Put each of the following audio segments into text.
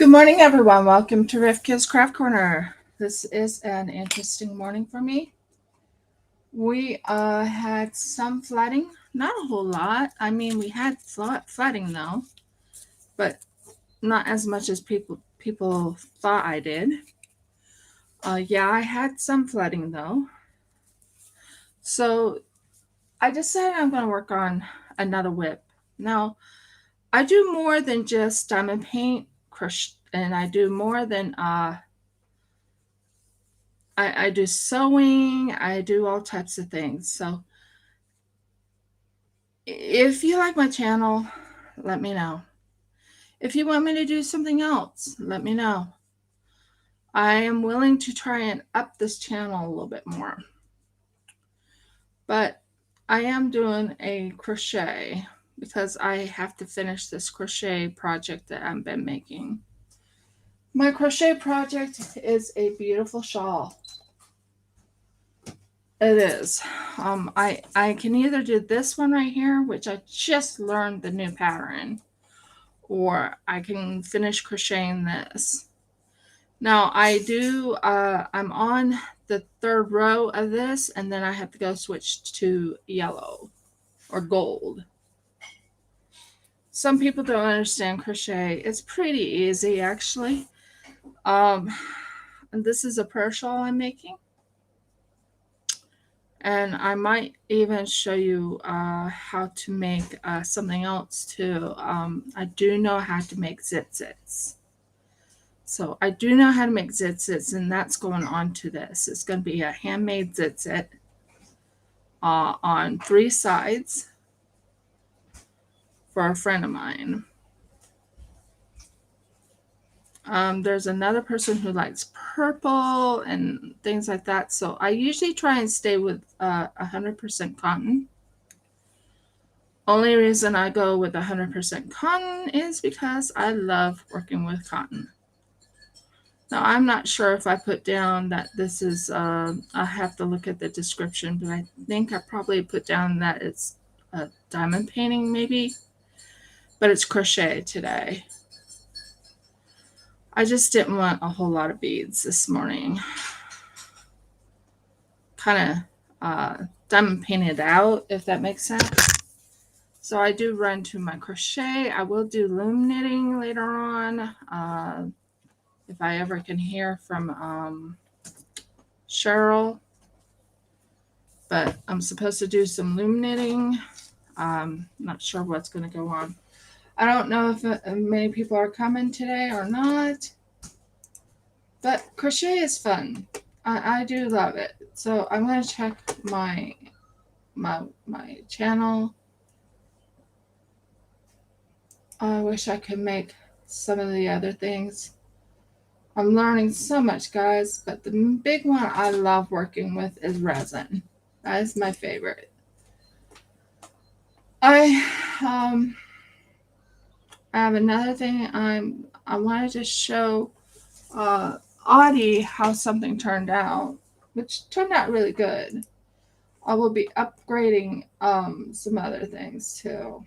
Good morning, everyone. Welcome to Rifka's Craft Corner. This is an interesting morning for me. We had some flooding, not a whole lot. I mean, we had flooding though, but not as much as people thought I did. Yeah, I had some flooding though. So I decided I'm going to work on another whip. Now, I do more than just diamond paint, crochet, and I do more than I do sewing, I do all types of things. So if you like my channel, let me know. If you want me to do something else, let me know. I am willing to try and up this channel a little bit more. But I am doing a crochet because I have to finish this crochet project that I've been making. My crochet project is a beautiful shawl. It is. I can either do this one right here, which I just learned the new pattern, or I can finish crocheting this. Now I'm on the third row of this, and then I have to go switch to yellow or gold. Some people don't understand crochet. It's pretty easy, actually. And this is a pearl shawl I'm making. And I might even show you how to make something else too. I do know how to make zit-zits. So I do know how to make zit-zits, and that's going on to this. It's going to be a handmade zit-zit on 3 sides for a friend of mine. There's another person who likes purple and things like that. So I usually try and stay with 100% cotton. Only reason I go with 100% cotton is because I love working with cotton. Now, I'm not sure if I put down that this is, I have to look at the description, but I think I probably put down that it's a diamond painting maybe, but it's crochet today. I just didn't want a whole lot of beads this morning. Kind of diamond painted out, if that makes sense. So I do run to my crochet. I will do loom knitting later on. If I ever can hear from Cheryl. But I'm supposed to do some loom knitting. Not sure what's going to go on. I don't know if many people are coming today or not. But crochet is fun. I do love it. So I'm going to check my channel. I wish I could make some of the other things. I'm learning so much, guys, but the big one I love working with is resin. That is my favorite. I have another thing. I wanted to show Audie how something turned out, which turned out really good. I will be upgrading some other things too.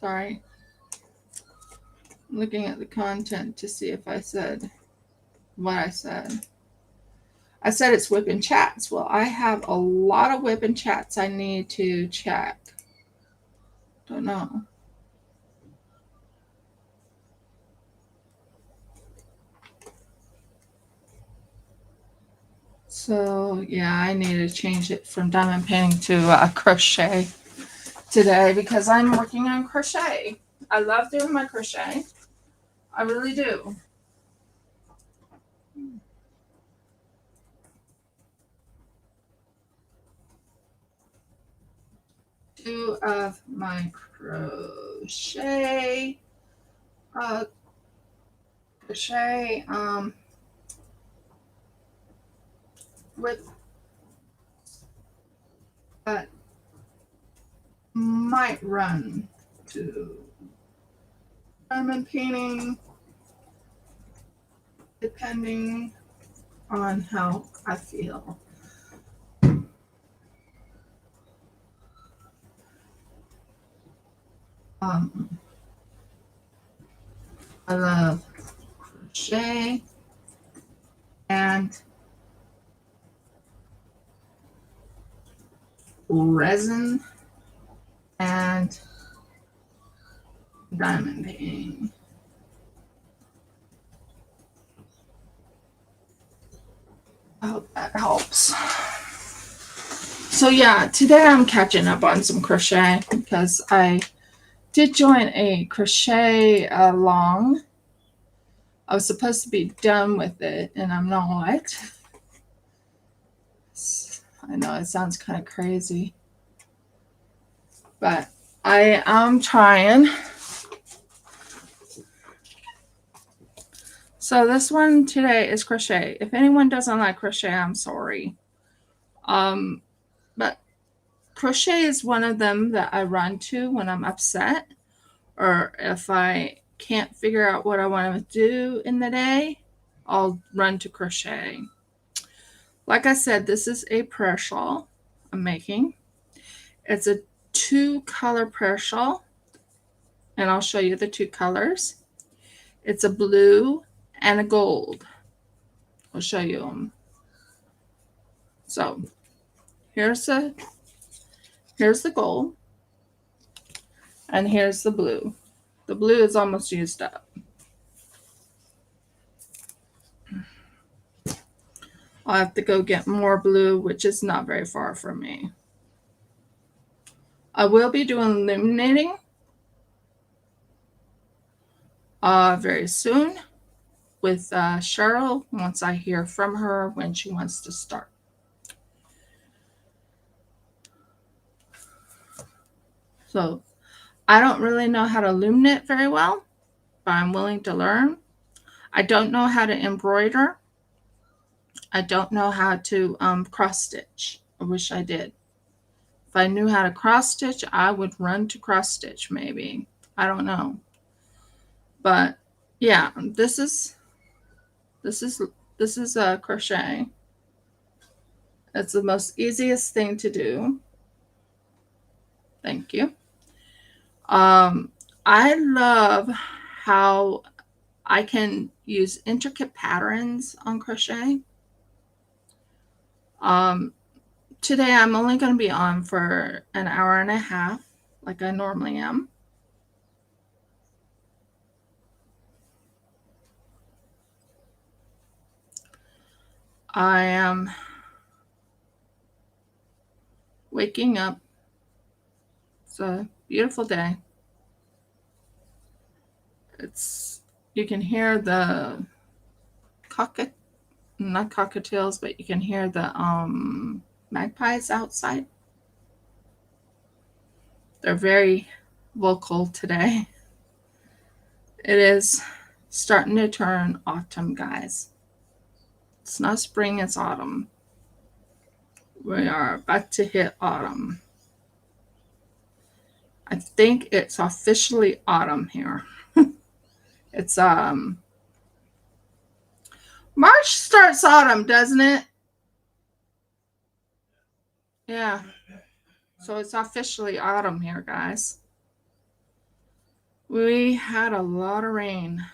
Sorry. I'm looking at the content to see if I said what I said. I said it's whip and chats. Well, I have a lot of whip and chats I need to check. Don't know. So, yeah, I need to change it from diamond painting to crochet today because I'm working on crochet. I love doing my crochet. I really do. Two of my crochet with that might run to diamond painting depending on how I feel. Um, I love crochet and resin and diamond painting. I hope that helps. So yeah, today I'm catching up on some crochet because I did join a crochet along. I was supposed to be done with it and I'm not. I know it sounds kind of crazy, but I am trying. So this one today is crochet. If anyone doesn't like crochet, I'm sorry. But crochet is one of them that I run to when I'm upset or if I can't figure out what I want to do in the day, I'll run to crochet. Like I said, this is a prayer shawl I'm making. It's a 2-color prayer shawl, and I'll show you the 2 colors. It's a blue and a gold. I'll show you them. So here's the gold, and here's the blue. The blue is almost used up. I'll have to go get more blue, which is not very far from me. I will be doing loom knitting very soon with Cheryl once I hear from her when she wants to start. So I don't really know how to loom knit very well, but I'm willing to learn. I don't know how to embroider. I don't know how to cross stitch. I wish I did. If I knew how to cross stitch, I would run to cross stitch maybe. I don't know. But yeah, this is a crochet. It's the most easiest thing to do. Thank you. I love how I can use intricate patterns on crochet. Today I'm only going to be on for an hour and a half, like I normally am. I am waking up. It's a beautiful day. You can hear the not cockatiels, but you can hear the magpies outside. They're very vocal today. It is starting to turn autumn, guys. It's not spring, it's autumn. We are about to hit autumn. I think it's officially autumn here. It's March starts autumn, doesn't it? Yeah. So it's officially autumn here, guys. We had a lot of rain,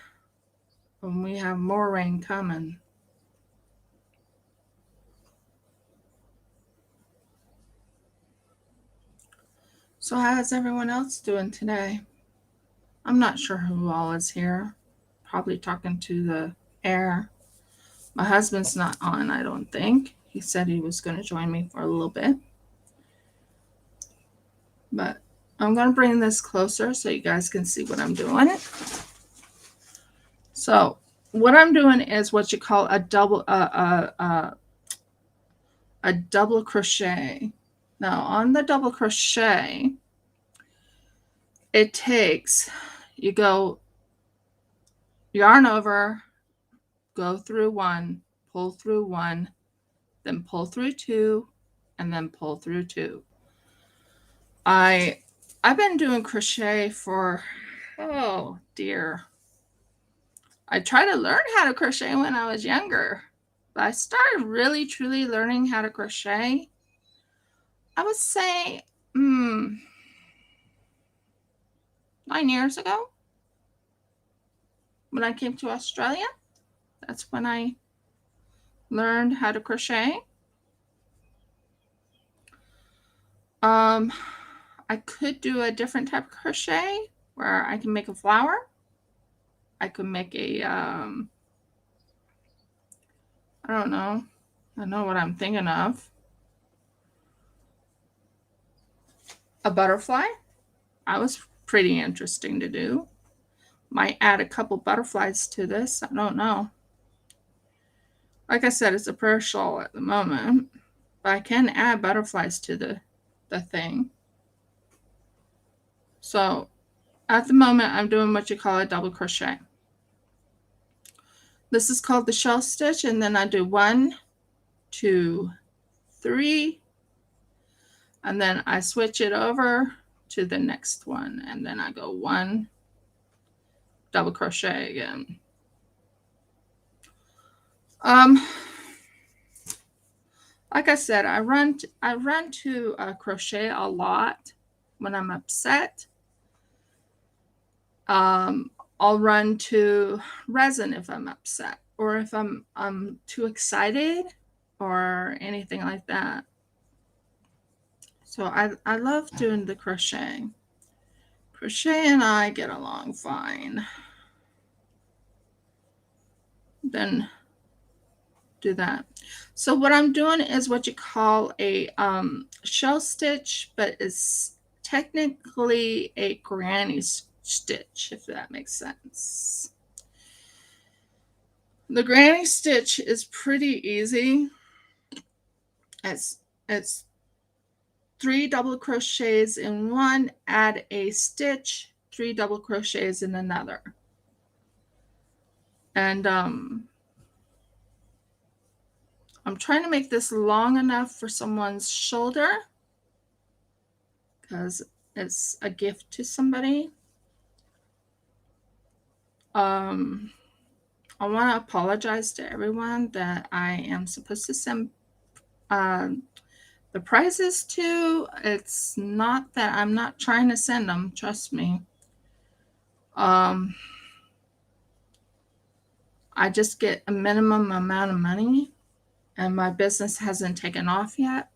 and we have more rain coming. So how's everyone else doing today? I'm not sure who all is here. Probably talking to the air. My husband's not on, I don't think. He said he was going to join me for a little bit. But I'm going to bring this closer so you guys can see what I'm doing. So what I'm doing is what you call a double crochet. Now on the double crochet, it takes, you go yarn over, go through 1, pull through 1, then pull through 2, and then pull through 2. I've been doing crochet for, oh dear. I tried to learn how to crochet when I was younger, but I started really truly learning how to crochet, I would say, 9 years ago when I came to Australia. That's when I learned how to crochet. I could do a different type of crochet where I can make a flower. I could make a, I don't know. I know what I'm thinking of. A butterfly. That was pretty interesting to do. Might add a couple butterflies to this. I don't know. Like I said, it's a prayer shawl at the moment, but I can add butterflies to the thing. So at the moment, I'm doing what you call a double crochet. This is called the shell stitch, and then I do 1, 2, 3, and then I switch it over to the next one, and then I go 1, double crochet again. Like I said, I run to crochet a lot when I'm upset. I'll run to resin if I'm upset, or if I'm too excited or anything like that. So I love doing the crochet. Crochet and I get along fine. Then do that. So what I'm doing is what you call a shell stitch, but it's technically a granny stitch, if that makes sense. The granny stitch is pretty easy. It's 3 double crochets in one, add a stitch, 3 double crochets in another. And I'm trying to make this long enough for someone's shoulder because it's a gift to somebody. I want to apologize to everyone that I am supposed to send the prizes to. It's not that I'm not trying to send them, trust me. I just get a minimum amount of money, and my business hasn't taken off yet.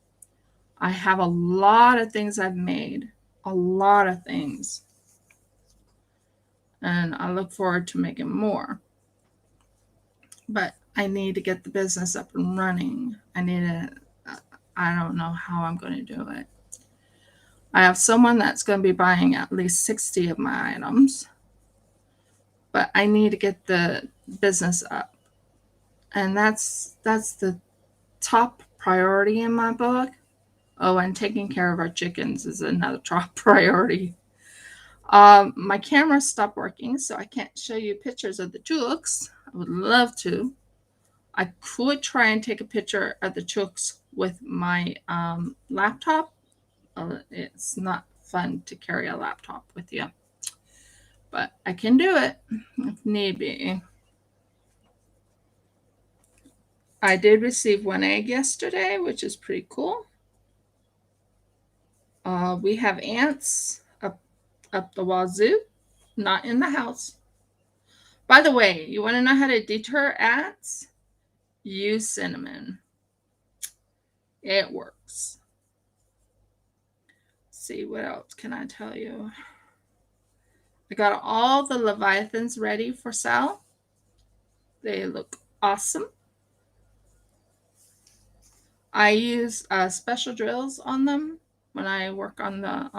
I have a lot of things I've made, a lot of things. And I look forward to making more. But I need to get the business up and running. I don't know how I'm going to do it. I have someone that's going to be buying at least 60 of my items. But I need to get the business up. And that's the top priority in my book. Oh, and taking care of our chickens is another top priority. My camera stopped working, so I can't show you pictures of the chooks. I would love to. I could try and take a picture of the chooks with my laptop. It's not fun to carry a laptop with you, but I can do it if need be. I did receive 1 egg yesterday, which is pretty cool. We have ants up the wazoo, not in the house. By the way, you want to know how to deter ants? Use cinnamon. It works. Let's see, what else can I tell you? I got all the Leviathans ready for sale. They look awesome. I use special drills on them when I work on the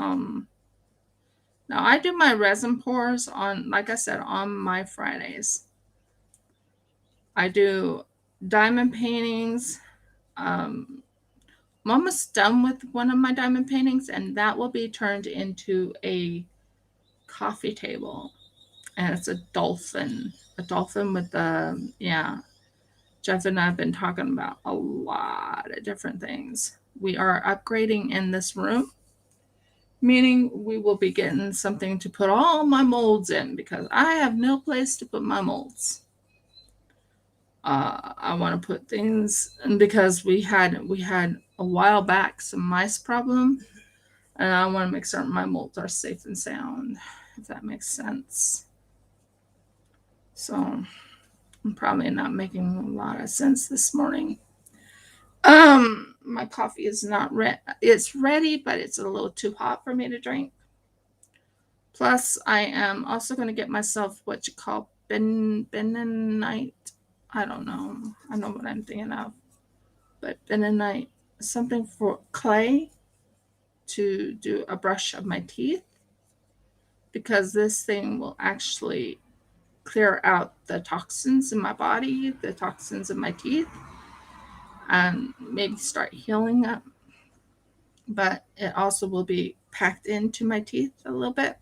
now I do my resin pours on, like I said, on my Fridays. I do diamond paintings. I'm almost done with one of my diamond paintings, and that will be turned into a coffee table. And it's a dolphin with Jeff and I have been talking about a lot of different things. We are upgrading in this room, meaning we will be getting something to put all my molds in because I have no place to put my molds. I want to put things in because we had a while back some mice problem, and I want to make certain my molds are safe and sound. if that makes sense. So I'm probably not making a lot of sense this morning. My coffee is not ready. It's ready, but it's a little too hot for me to drink. Plus, I am also going to get myself what you call bentonite. I don't know. I know what I'm thinking of. But bentonite, something for clay to do a brush of my teeth, because this thing will actually clear out the toxins in my body, the toxins in my teeth, and maybe start healing up. But it also will be packed into my teeth a little bit.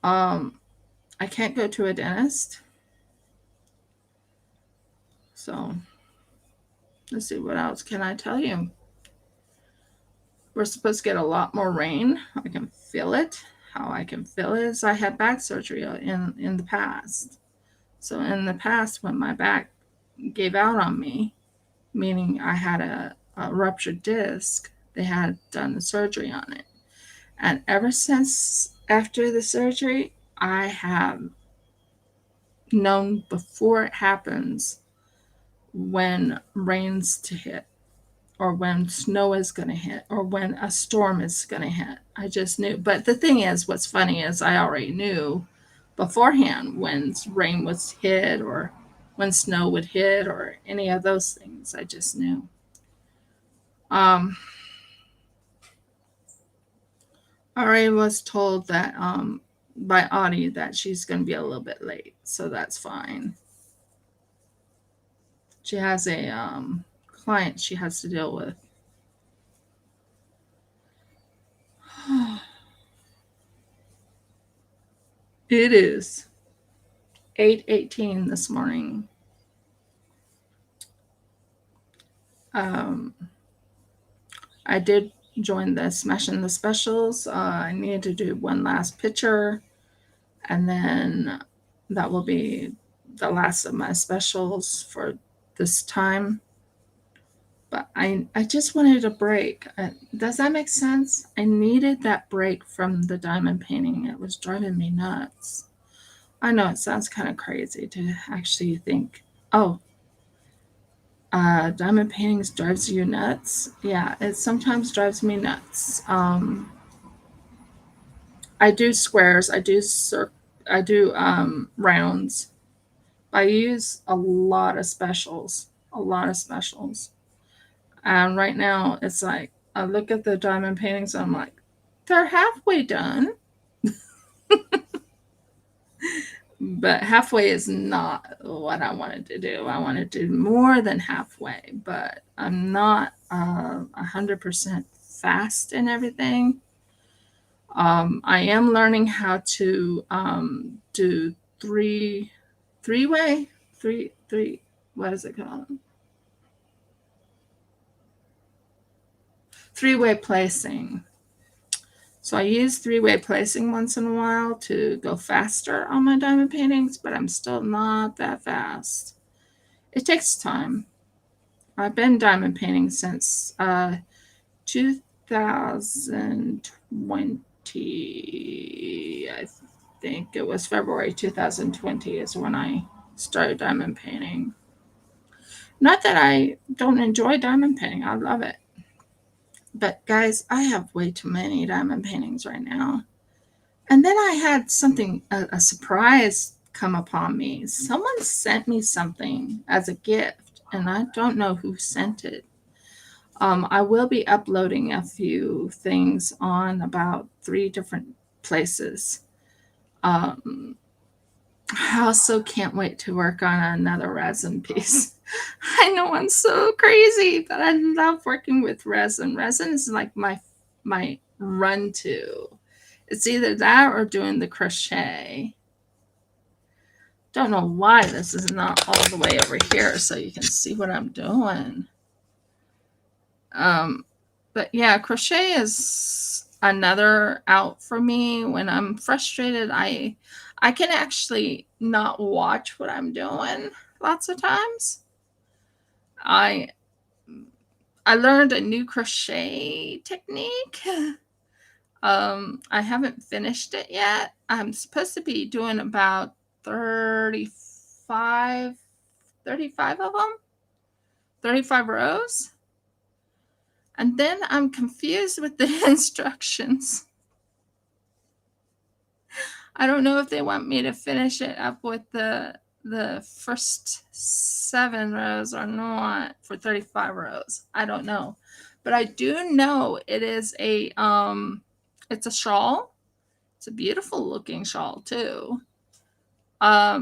I can't go to a dentist. So let's see, what else can I tell you? We're supposed to get a lot more rain. I can feel it. How I can feel it is I had back surgery in the past. So in the past, when my back gave out on me, meaning I had a ruptured disc, they had done the surgery on it. And ever since after the surgery, I have known before it happens when rain's to hit, or when snow is going to hit, or when a storm is going to hit. I just knew. But the thing is, what's funny is I already knew beforehand when rain was hit, or when snow would hit, or any of those things. I just knew. I already was told that by Audie that she's going to be a little bit late, so that's fine. She has a client she has to deal with. It is 8:18 this morning. I did join the Smashing the Specials. I need to do one last picture, and then that will be the last of my specials for this time. But I just wanted a break. Does that make sense? I needed that break from the diamond painting. It was driving me nuts. I know it sounds kind of crazy to actually think, oh, diamond paintings drives you nuts. Yeah, it sometimes drives me nuts. I do squares. I do rounds. I use a lot of specials. A lot of specials. And right now, it's like I look at the diamond paintings and I'm like, they're halfway done. But halfway is not what I wanted to do. I wanted to do more than halfway, but I'm not 100% fast in everything. I am learning how to do three-way, what is it called? Three-way placing. So I use three-way placing once in a while to go faster on my diamond paintings, but I'm still not that fast. It takes time. I've been diamond painting since 2020. I think it was February 2020 is when I started diamond painting. Not that I don't enjoy diamond painting. I love it. But guys, I have way too many diamond paintings right now. And then I had something, a surprise come upon me. Someone sent me something as a gift, and I don't know who sent it. I will be uploading a few things on about 3 different places. I also can't wait to work on another resin piece. I know I'm so crazy, but I love working with resin. Resin is like my run to. It's either that or doing the crochet. Don't know why this is not all the way over here so you can see what I'm doing. But yeah, crochet is another out for me. When I'm frustrated, I can actually not watch what I'm doing lots of times. I learned a new crochet technique. I haven't finished it yet. I'm supposed to be doing about 35 of them, 35 rows. And then I'm confused with the instructions. I don't know if they want me to finish it up with the first 7 rows or not for 35 rows. I don't know. But I do know it is it's a shawl. It's a beautiful looking shawl too. But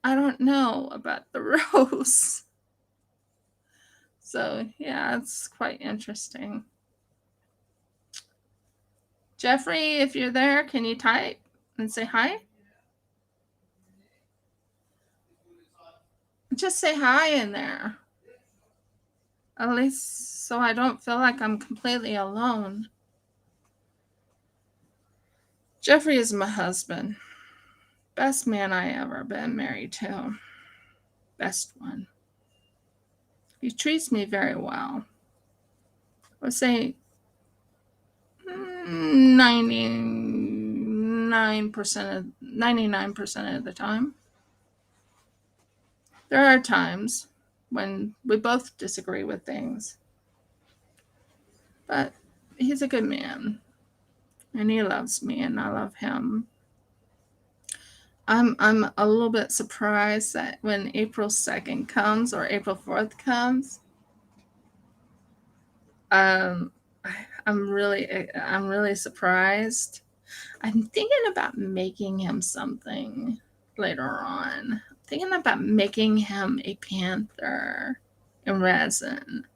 I don't know about the rows. So yeah, it's quite interesting. Jeffrey, if you're there, can you type and say hi? Just say hi in there. At least so I don't feel like I'm completely alone. Jeffrey is my husband. Best man I ever been married to. Best one. He treats me very well. I would say 99% of the time. There are times when we both disagree with things. But he's a good man. And he loves me and I love him. I'm a little bit surprised that when April 2nd comes or April 4th comes, I'm really surprised. I'm thinking about making him something later on. I'm thinking about making him a panther in resin,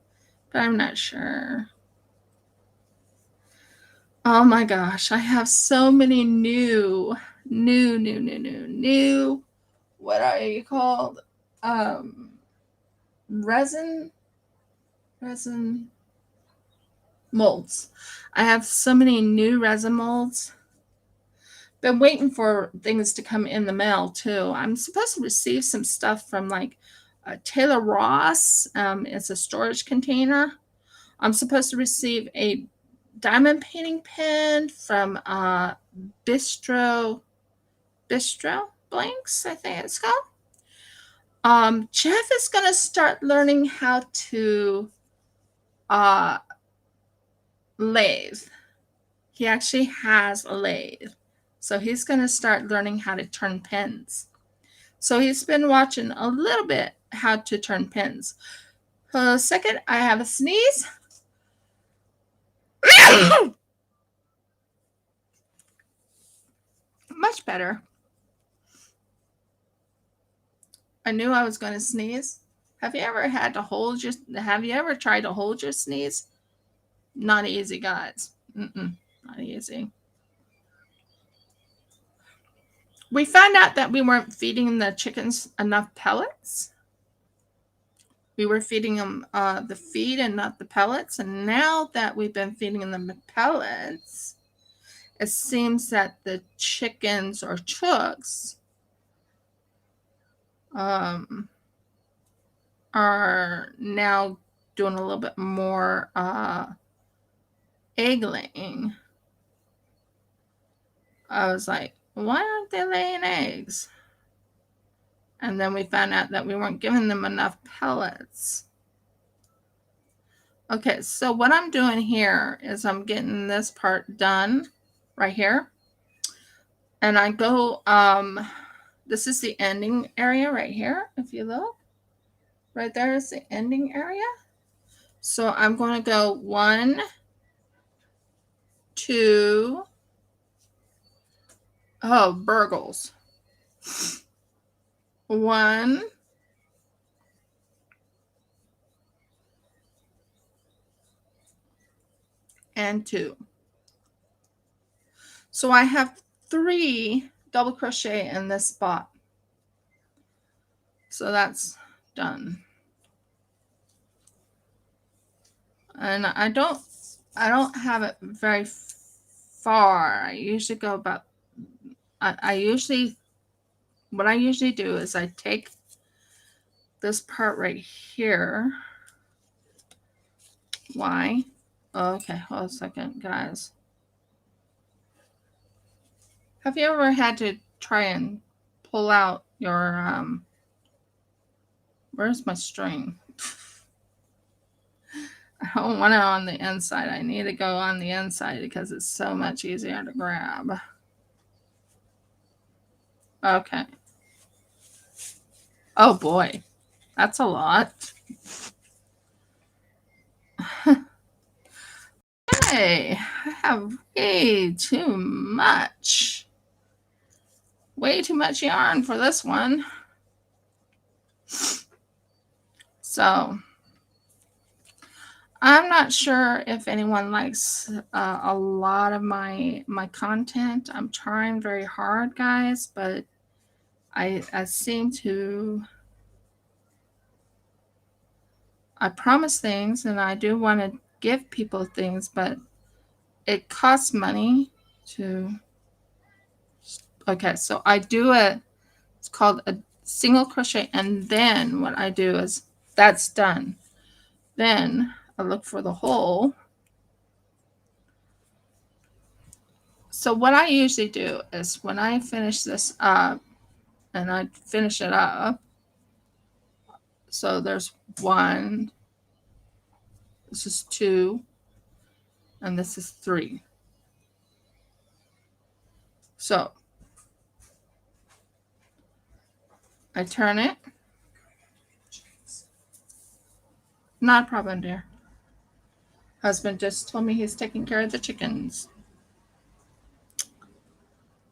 but I'm not sure. Oh my gosh, I have so many new, what are you called? Resin molds. I have so many new resin molds. Been waiting for things to come in the mail too. I'm supposed to receive some stuff from like Taylor Ross. It's a storage container. I'm supposed to receive a diamond painting pen from Bistro Blanks, I think it's called. Jeff is gonna start learning how to lathe. He actually has a lathe, so he's gonna start learning how to turn pens. So he's been watching a little bit how to turn pens. For a second, I have a sneeze. Much better. I knew I was going to sneeze. Have you ever tried to hold your sneeze? Not easy, guys. Not easy. We found out that we weren't feeding the chickens enough pellets. We were feeding them the feed and not the pellets. And now that we've been feeding them the pellets, it seems that the chickens or chooks are now doing a little bit more egg laying. I was like, why aren't they laying eggs? And then we found out that we weren't giving them enough pellets. Okay, so what I'm doing here is I'm getting this part done right here. And I go, this is the ending area right here. If you look, right there is the ending area. So I'm going to go 1, 2, burgles. 1, and 2. So I have 3 double crochet in this spot. So that's done. And I don't have it very far. I usually go about what I usually do is I take this part right here. Why? Okay, hold a second, guys. Have you ever had to try and pull out your where's my string? I don't want it on the inside. I need to go on the inside because it's so much easier to grab. Okay. Oh boy, that's a lot. Hey, I have way too much. Way too much yarn for this one. So I'm not sure if anyone likes a lot of my content. I'm trying very hard, guys, but I seem to I promise things and I do want to give people things, but it costs money to. Okay, so I do it's called a single crochet, and then what I do is that's done. Then I look for the hole. So what I usually do is when I finish this up and I finish it up, so there's one, this is two, and this is three. So I turn it. Not a problem, dear. Husband just told me he's taking care of the chickens.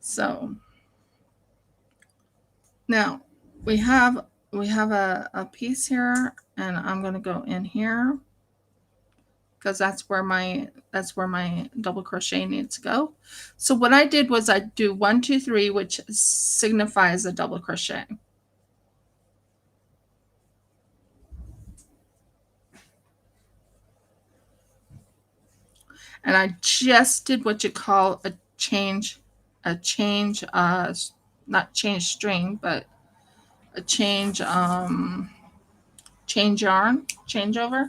So now we have a piece here, and I'm going to go in here because that's where my double crochet needs to go. So what I did was I do 1, 2, 3, which signifies a double crochet. And I just did what you call a change, not change string, but a change yarn, changeover.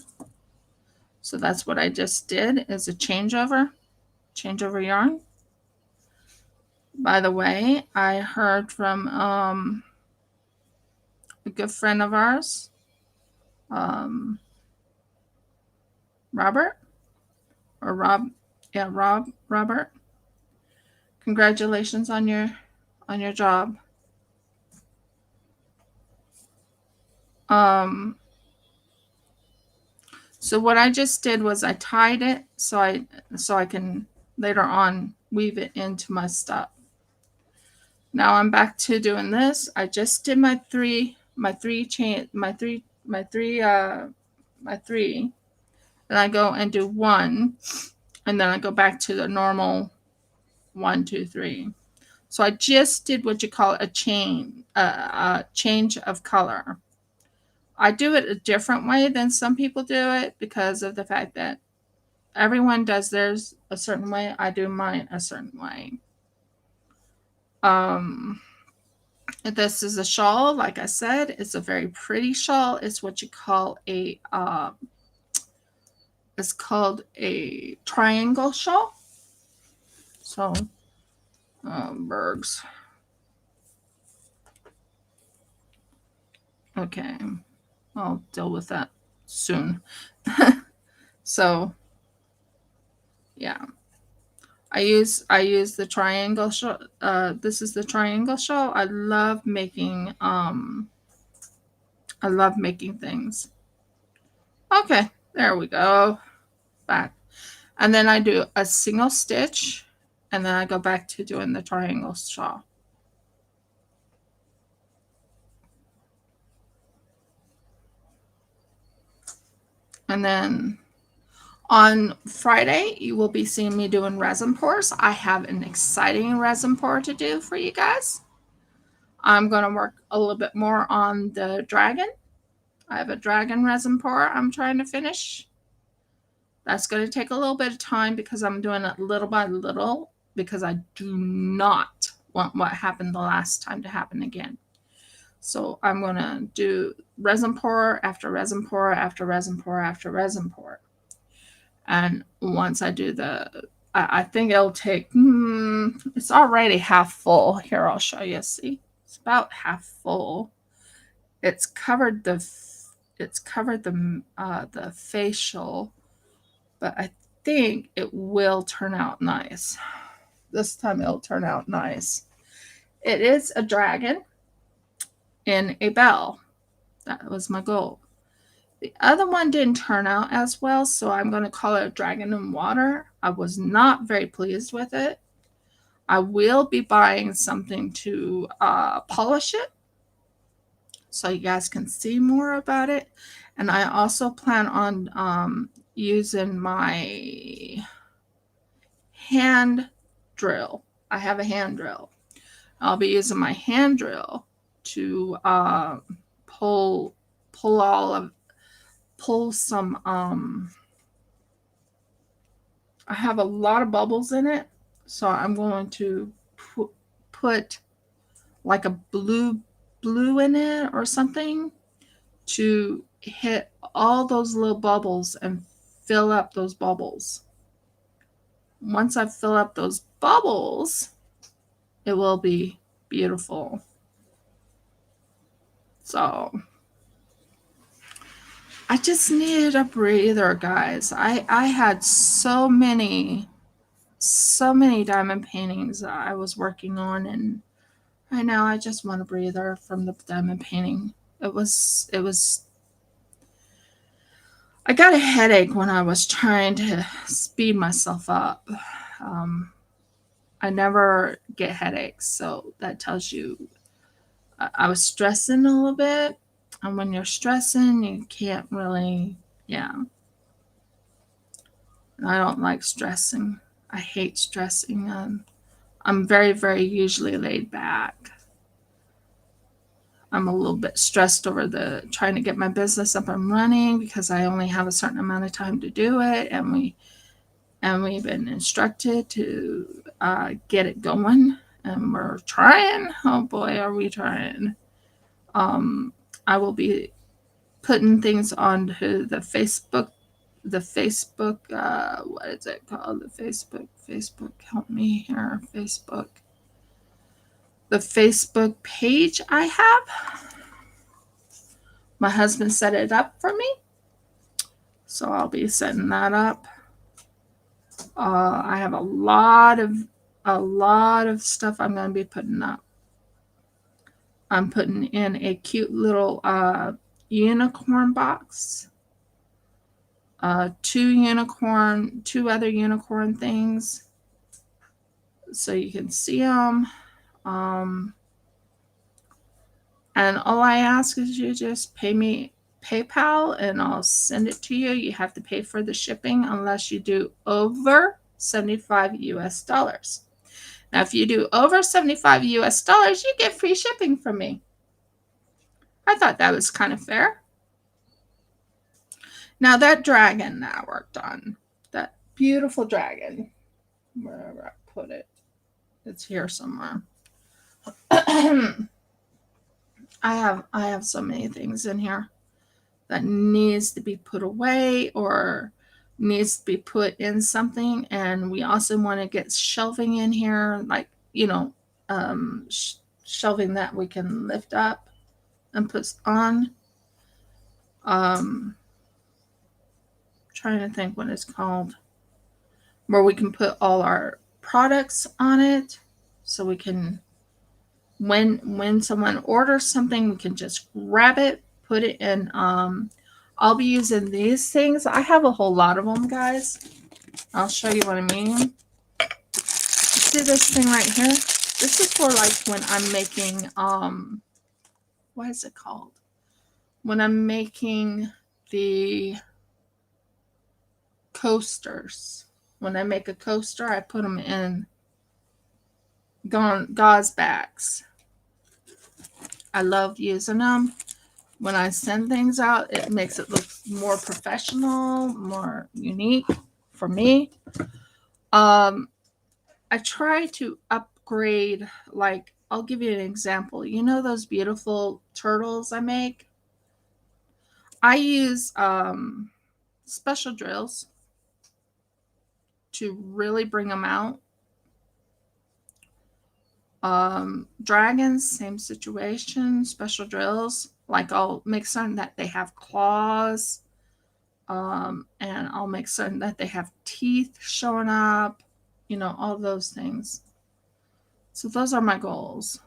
So that's what I just did, is a changeover yarn. By the way, I heard from a good friend of ours, Robert, or Rob, yeah, Robert. Congratulations on your job. So what I just did was I tied it so I can later on weave it into my stuff. Now I'm back to doing this. I just did my three, and I go and do one, and then I go back to the normal 1, 2, 3. So I just did what you call a change of color. I do it a different way than some people do it because of the fact that everyone does theirs a certain way. I do mine a certain way. This is a shawl, like I said. It's a very pretty shawl. It's what you call it's called a triangle shawl. So, Bergs. Okay, I'll deal with that soon. So, yeah, I use the triangle shawl. This is the triangle shawl. I love making things. Okay, there we go. Back. And then I do a single stitch, and then I go back to doing the triangle shawl. And then on Friday, you will be seeing me doing resin pours. I have an exciting resin pour to do for you guys. I'm going to work a little bit more on the dragon. I have a dragon resin pour I'm trying to finish. That's going to take a little bit of time because I'm doing it little by little because I do not want what happened the last time to happen again. So I'm going to do resin pour after resin pour after resin pour after resin pour. And once I do I think it'll take, it's already half full. Here, I'll show you. See, it's about half full. It's covered the facial, but I think it will turn out nice. This time it'll turn out nice. It is a dragon in a bell. That was my goal. The other one didn't turn out as well, so I'm going to call it a dragon in water. I was not very pleased with it. I will be buying something to polish it so you guys can see more about it. And I also plan on using my hand drill. I have a hand drill. I'll be using my hand drill to pull some I have a lot of bubbles in it, so I'm going to put like a blue in it or something to hit all those little bubbles and fill up those bubbles. Once I fill up those bubbles, it will be beautiful. So I just needed a breather, guys. I had so many diamond paintings I was working on, and right now I just want a breather from the diamond painting. It was I got a headache when I was trying to speed myself up. I never get headaches, so that tells you I was stressing a little bit. And when you're stressing, you can't really, yeah. I don't like stressing. I hate stressing. I'm very, very usually laid back. I'm a little bit stressed over trying to get my business up and running because I only have a certain amount of time to do it, and we've been instructed to get it going, and we're trying. Oh boy, are we trying! I will be putting things onto the Facebook. What is it called? Facebook, help me here. The Facebook page I have. My husband set it up for me, so I'll be setting that up. I have a lot of stuff I'm going to be putting up. I'm putting in a cute little unicorn box. Two other unicorn things, so you can see them. And all I ask is you just pay me PayPal and I'll send it to you. You have to pay for the shipping unless you do over $75 US. Now, if you do over $75 US, you get free shipping from me. I thought that was kind of fair. Now, that dragon that I worked on, that beautiful dragon, wherever I put it, it's here somewhere. I have so many things in here that needs to be put away or needs to be put in something, and we also want to get shelving in here, like shelving that we can lift up and put on. Trying to think what it's called, where we can put all our products on it, so we can, when someone orders something, we can just grab it, put it in. I'll be using these things. I have a whole lot of them, guys. I'll show you what I mean. See this thing right here? This is for like when I'm making what is it called? When I'm making the coasters. When I make a coaster, I put them in gauze bags. I love using them. When I send things out, it makes it look more professional, more unique for me. I try to upgrade, like, I'll give you an example. You know those beautiful turtles I make? I use special drills to really bring them out. Dragons, same situation, special drills. Like I'll make certain that they have claws, and I'll make certain that they have teeth showing up, you know, all those things. So those are my goals.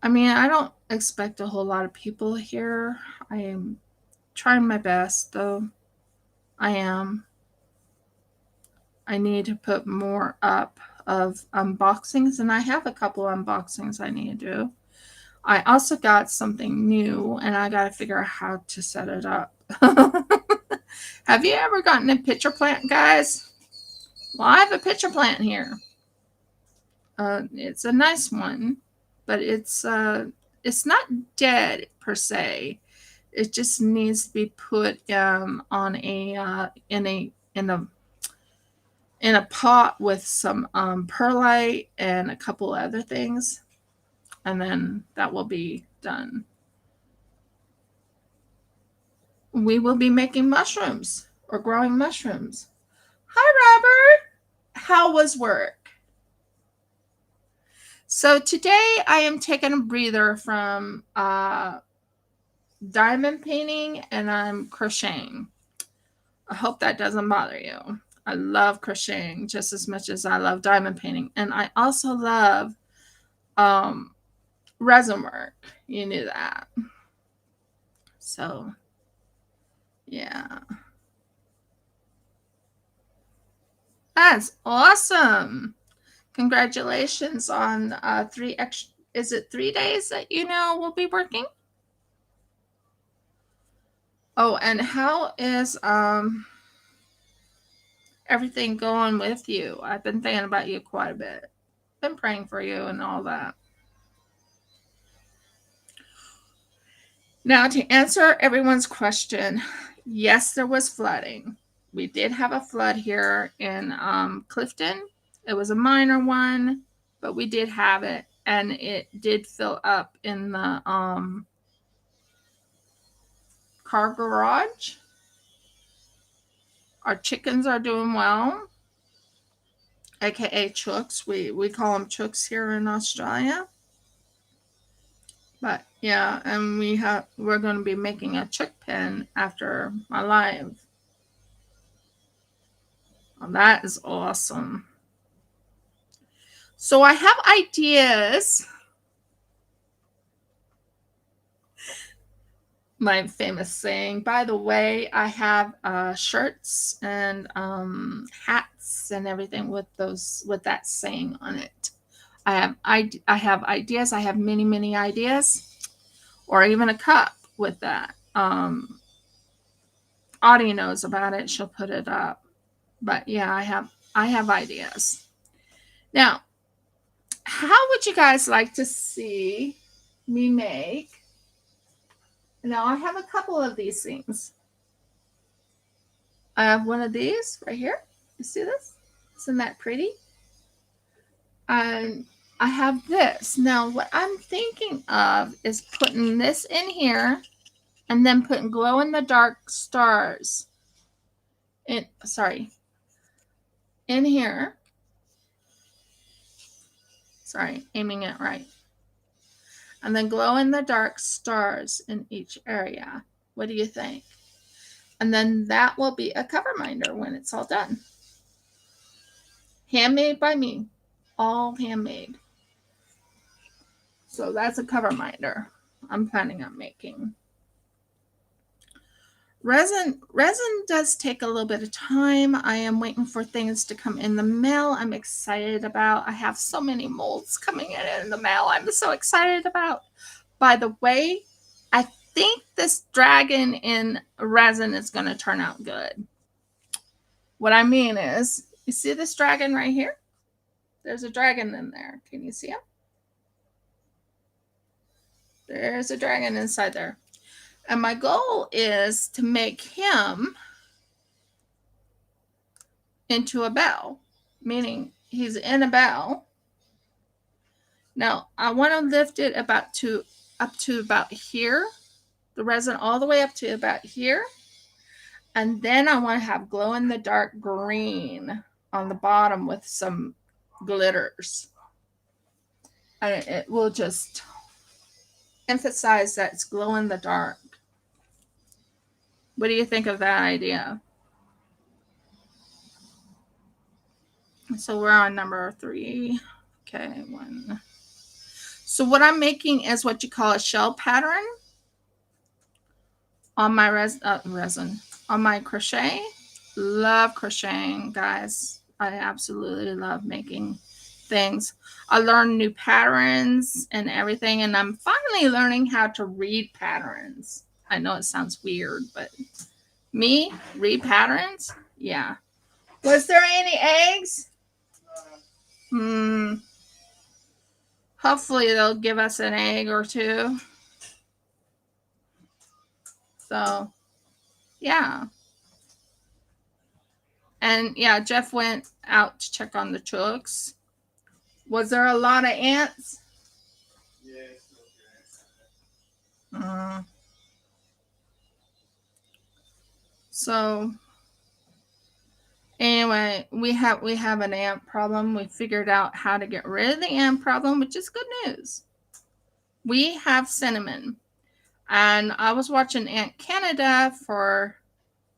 I mean, I don't expect a whole lot of people here. I am trying my best, though. I am. I need to put more up of unboxings, and I have a couple unboxings I need to do. I also got something new, and I got to figure out how to set it up. Have you ever gotten a pitcher plant, guys? Well, I have a pitcher plant here. It's a nice one, but it's not dead per se. It just needs to be put on a in a pot with some perlite and a couple other things, and then that will be done. We will be making mushrooms or growing mushrooms. Hi, Robert. How was work? So today I am taking a breather from diamond painting, and I'm crocheting. I hope that doesn't bother you. I love crocheting just as much as I love diamond painting. And I also love resin work. You knew that. So, yeah. That's awesome. Congratulations on 3 extra. Is it 3 days that you know will be working? Oh, and how is everything going with you? I've been thinking about you quite a bit. Been praying for you and all that. Now, to answer everyone's question, yes, there was flooding. We did have a flood here in Clifton. It was a minor one, but we did have it, and it did fill up in the car garage. Our chickens are doing well, aka chooks. We call them chooks here in Australia. But yeah, and we're going to be making a chook pen after my live. Well, that is awesome. So I have ideas. My famous saying. By the way, I have shirts and hats and everything with that saying on it. I have ideas. I have many ideas, or even a cup with that. Audie knows about it. She'll put it up. But yeah, I have ideas. Now, how would you guys like to see me make? Now, I have a couple of these things. I have one of these right here. You see this? Isn't that pretty? And I have this. Now, what I'm thinking of is putting this in here and then putting glow-in-the-dark stars in here. Sorry, aiming it right. And then glow-in-the-dark stars in each area. What do you think? And then that will be a cover minder when it's all done. Handmade by me. All handmade. So that's a cover minder I'm planning on making. Resin does take a little bit of time. I am waiting for things to come in the mail. I'm excited about. I have so many molds coming in the mail. I'm so excited about. By the way, I think this dragon in resin is going to turn out good. What I mean is, you see this dragon right here? There's a dragon in there. Can you see him? There's a dragon inside there. And my goal is to make him into a bell, meaning he's in a bell. Now, I want to lift it up to about here, the resin all the way up to about here. And then I want to have glow in the dark green on the bottom with some glitters. And it will just emphasize that it's glow in the dark. What do you think of that idea? So we're on number 3. Okay, 1. So what I'm making is what you call a shell pattern on my resin, on my crochet. Love crocheting, guys. I absolutely love making things. I learned new patterns and everything, and I'm finally learning how to read patterns. I know it sounds weird, but me read patterns? Yeah. Was there any eggs? Hopefully they'll give us an egg or 2. So, yeah. And yeah, Jeff went out to check on the chooks. Was there a lot of ants? Yes. So anyway, we have an ant problem. We figured out how to get rid of the ant problem, which is good news. We have cinnamon, and I was watching Ant Canada for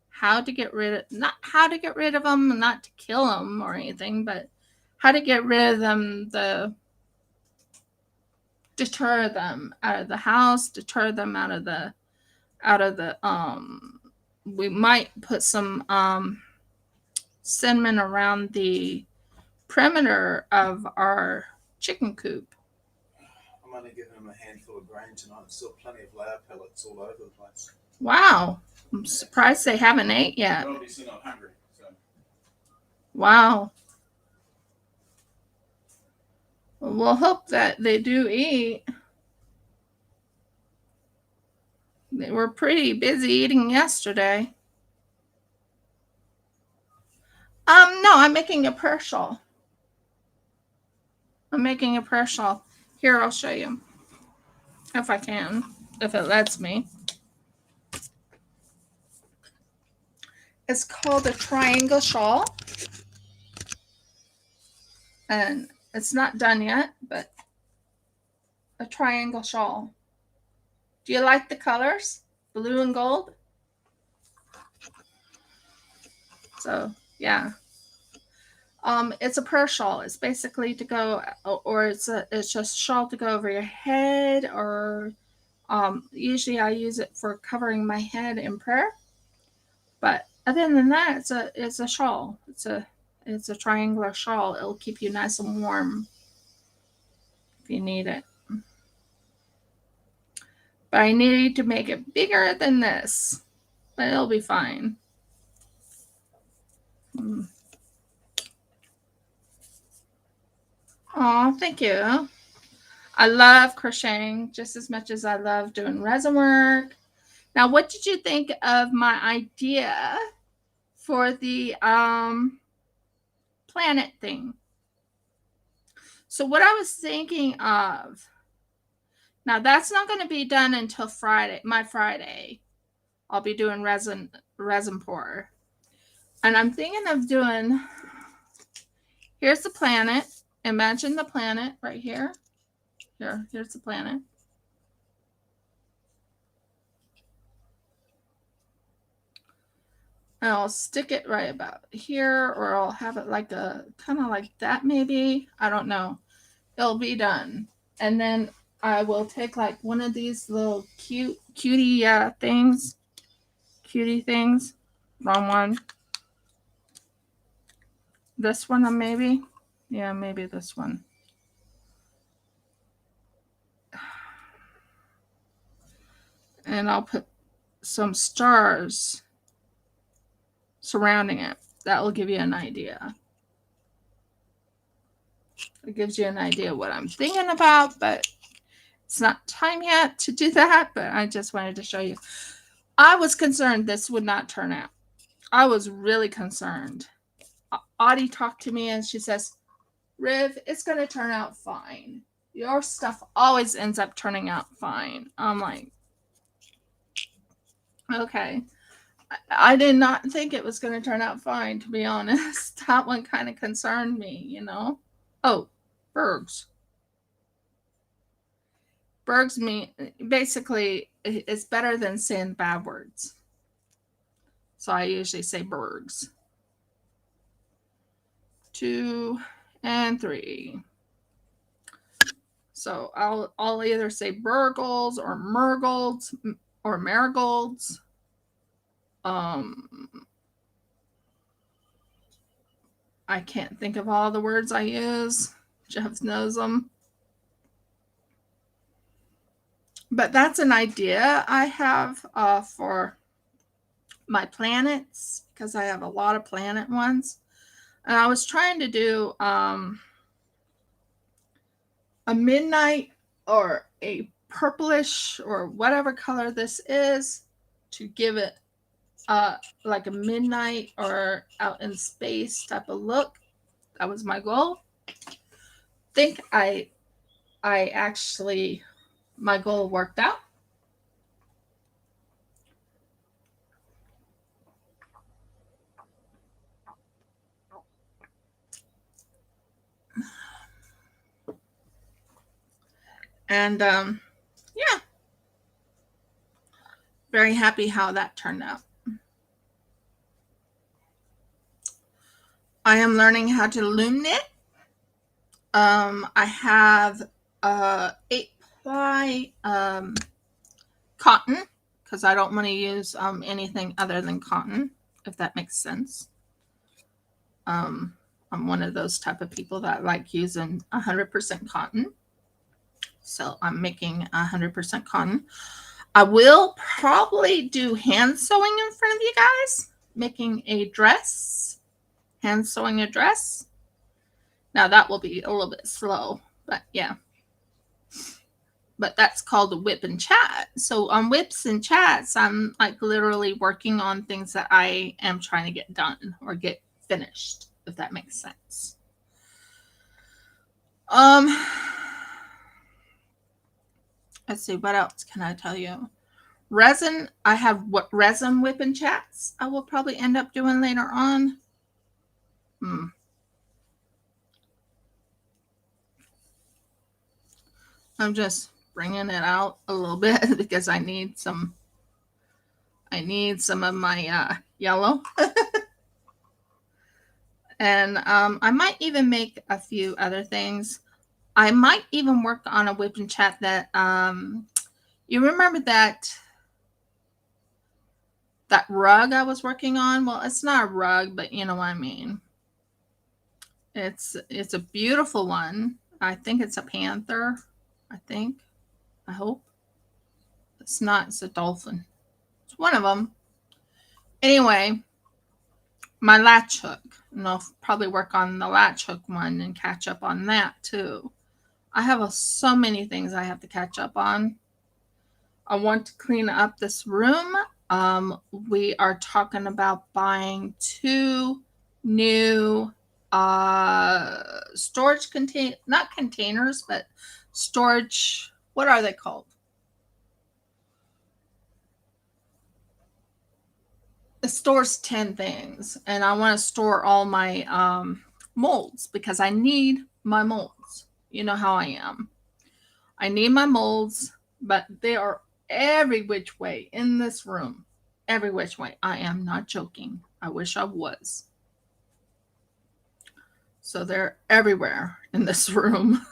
how to get rid of, not how to get rid of them, not to kill them or anything, but how to get rid of them, deter them out of the house, deter them out of the we might put some cinnamon around the perimeter of our chicken coop. I'm only giving them a handful of grain tonight. There's still plenty of flour pellets all over the place. Wow. I'm surprised they haven't ate yet. They're obviously not hungry. So. Wow. We'll hope that they do eat. They were pretty busy eating yesterday. No, I'm making a prayer shawl. I'm making a prayer shawl. Here, I'll show you. If I can. If it lets me. It's called a triangle shawl. And it's not done yet, but a triangle shawl. Do you like the colors? Blue and gold? So, yeah. It's a prayer shawl. It's basically to go, or it's just a shawl to go over your head, or usually I use it for covering my head in prayer. But other than that, it's a shawl. It's a triangular shawl. It'll keep you nice and warm if you need it. But I need to make it bigger than this, but it'll be fine. Oh, thank you. I love crocheting just as much as I love doing resin work. Now, what did you think of my idea for the planet thing? So what I was thinking of, now that's not going to be done until Friday, my Friday. I'll be doing resin pour. And I'm thinking of doing, here's the planet. Imagine the planet right here. Here's the planet. And I'll stick it right about here, or I'll have it like a, kind of like that maybe. I don't know. It'll be done. And then I will take like one of these little cutie things. Cutie things. Wrong one. This one maybe. Yeah, maybe this one. And I'll put some stars surrounding it. That will give you an idea. It gives you an idea what I'm thinking about, but it's not time yet to do that, but I just wanted to show you. I was concerned this would not turn out. I was really concerned. Audie talked to me and she says, Riv, it's going to turn out fine. Your stuff always ends up turning out fine. I'm like, okay. I did not think it was going to turn out fine, to be honest. That one kind of concerned me, you know. Oh, Bergs. Bergs mean basically it's better than saying bad words. So I usually say Bergs. 2 and 3. So I'll either say burgles or mergolds or marigolds. I can't think of all the words I use. Jeff knows them. But that's an idea I have for my planets, because I have a lot of planet ones. And I was trying to do a midnight or a purplish or whatever color this is to give it like a midnight or out in space type of look. That was my goal. Think I actually, my goal worked out. And yeah, very happy how that turned out. I am learning how to loom knit. I have 8-ply cotton, because I don't want to use anything other than cotton, if that makes sense. I'm one of those type of people that like using 100% cotton. So I'm making 100% cotton. I will probably do hand sewing in front of you guys, making a dress, hand sewing a dress. Now that will be a little bit slow, but yeah. But that's called a whip and chat. So on whips and chats, I'm like literally working on things that I am trying to get done or get finished, if that makes sense. Let's see, what else can I tell you? Resin, I have what resin whip and chats I will probably end up doing later on. I'm just bringing it out a little bit because I need some of my yellow. And I might even make a few other things. I might even work on a whip and chat that you remember that rug I was working on? Well, it's not a rug, but you know what I mean. It's a beautiful one. I think it's a panther. I hope. It's not. It's a dolphin. It's one of them. Anyway, my latch hook. And I'll probably work on the latch hook one and catch up on that too. I have so many things I have to catch up on. I want to clean up this room. We are talking about buying 2 new storage not containers, but storage. What are they called? It stores 10 things, and I want to store all my molds because I need my molds. You know how I am. I need my molds, but they are every which way in this room. Every which way. I am not joking. I wish I was. So they're everywhere in this room.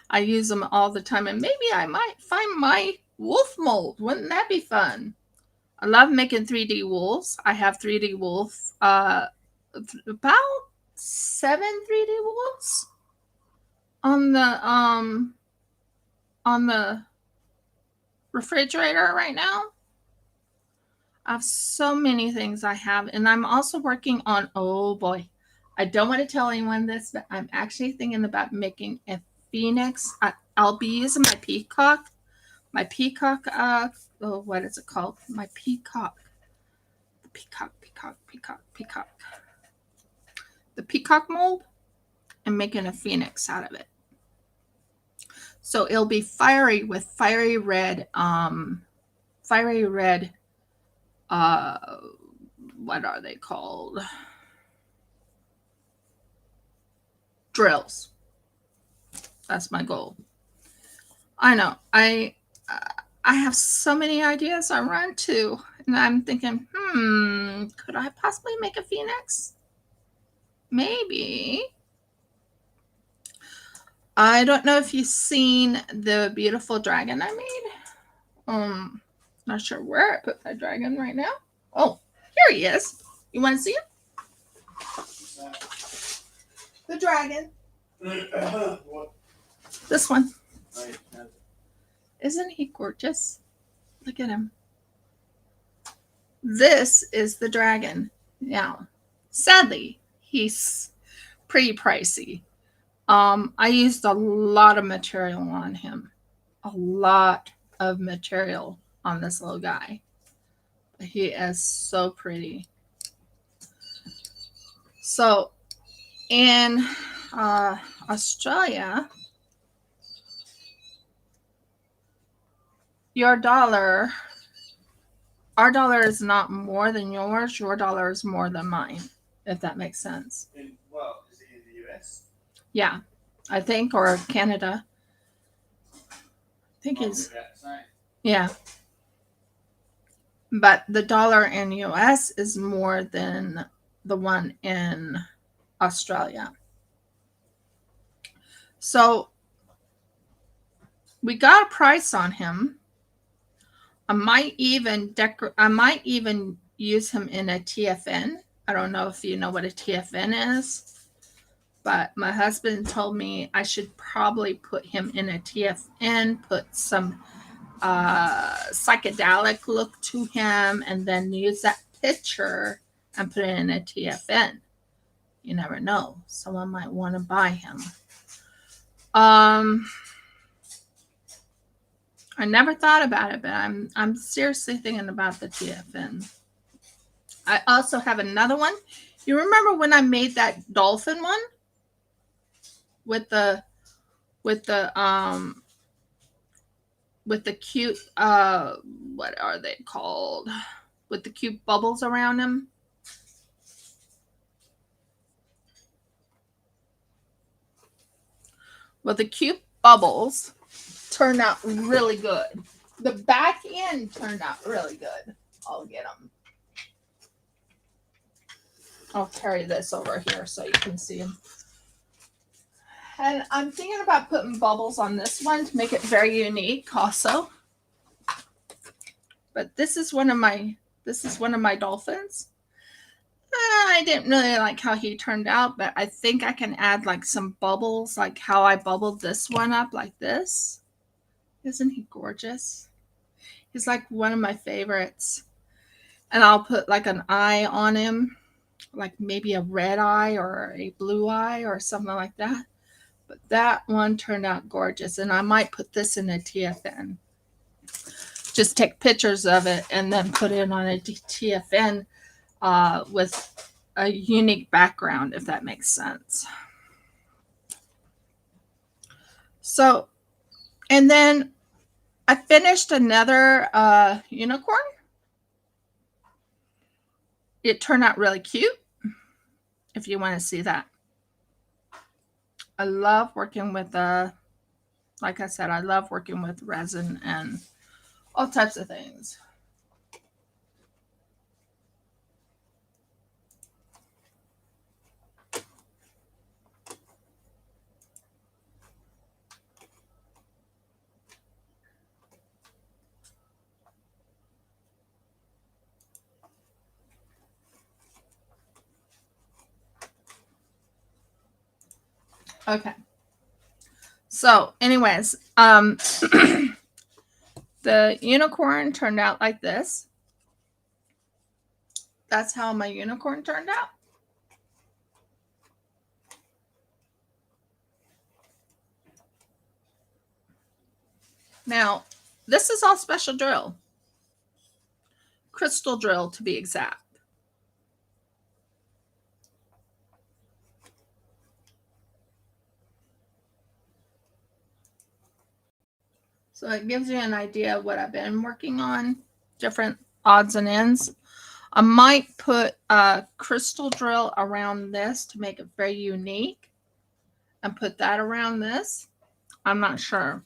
I use them all the time, and maybe I might find my wolf mold. Wouldn't that be fun? I love making 3D wolves. I have 3D wolf, about 7 3D wolves on the refrigerator right now. I have so many things I have, and I'm also working on, oh boy, I don't want to tell anyone this, but I'm actually thinking about making a phoenix. I'll be using my peacock, what is it called? My peacock. The peacock mold, and making a phoenix out of it. So it'll be fiery with fiery red what are they called? Drills. That's my goal. I know. I have so many ideas I run to, and I'm thinking, could I possibly make a phoenix? Maybe. I don't know if you've seen the beautiful dragon I made. Not sure where I put my dragon right now. Oh, here he is. You want to see him? The dragon. What? This one. Oh, yeah. Isn't he gorgeous? Look at him. This is the dragon. Now, sadly, he's pretty pricey. I used a lot of material on him. A lot of material on this little guy. He is so pretty. So, in Australia, our dollar is not more than yours. Your dollar is more than mine, if that makes sense. Well, is he in the US? Yeah, I think, or Canada. I think he's, yeah. But the dollar in US is more than the one in Australia. So we got a price on him. I might even use him in a TFN. I don't know if you know what a TFN is, but my husband told me I should probably put him in a TFN, put some psychedelic look to him, and then use that picture and put it in a TFN. You never know. Someone might want to buy him. I never thought about it, but I'm seriously thinking about the TFN. I also have another one. You remember when I made that dolphin one with the cute what are they called? With the cute bubbles around him? Well, the cute bubbles turned out really good. The back end turned out really good. I'll get them. I'll carry this over here so you can see them. And I'm thinking about putting bubbles on this one to make it very unique also. But this is one of my dolphins. I didn't really like how he turned out, but I think I can add like some bubbles, like how I bubbled this one up like this. Isn't he gorgeous? He's like one of my favorites. And I'll put like an eye on him, like maybe a red eye or a blue eye or something like that. But that one turned out gorgeous. And I might put this in a TFN. Just take pictures of it and then put it on a TFN with a unique background, if that makes sense. So, and then I finished another unicorn. It turned out really cute, if you want to see that. I love working with, like I said, I love working with resin and all types of things. Okay. So, anyways, the unicorn turned out like this. That's how my unicorn turned out. Now, this is all special drill. Crystal drill, to be exact. So it gives you an idea of what I've been working on, different odds and ends. I might put a crystal drill around this to make it very unique and put that around this. I'm not sure.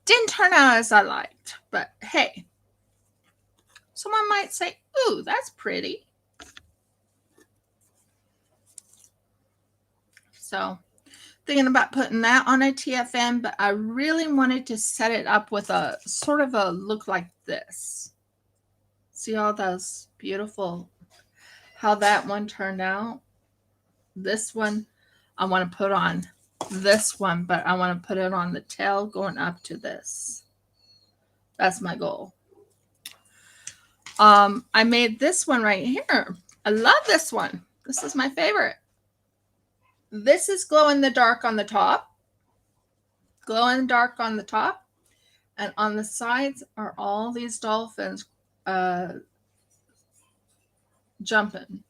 Didn't turn out as I liked, but hey, someone might say, ooh, that's pretty. So thinking about putting that on a TFN, but I really wanted to set it up with a sort of a look like this. See all those beautiful, how that one turned out? This one, I want to put on this one, but I want to put it on the tail going up to this. That's my goal. I made this one right here. I love this one. This is my favorite. This is glow in the dark on the top. Glow in the dark on the top. And on the sides are all these dolphins jumping.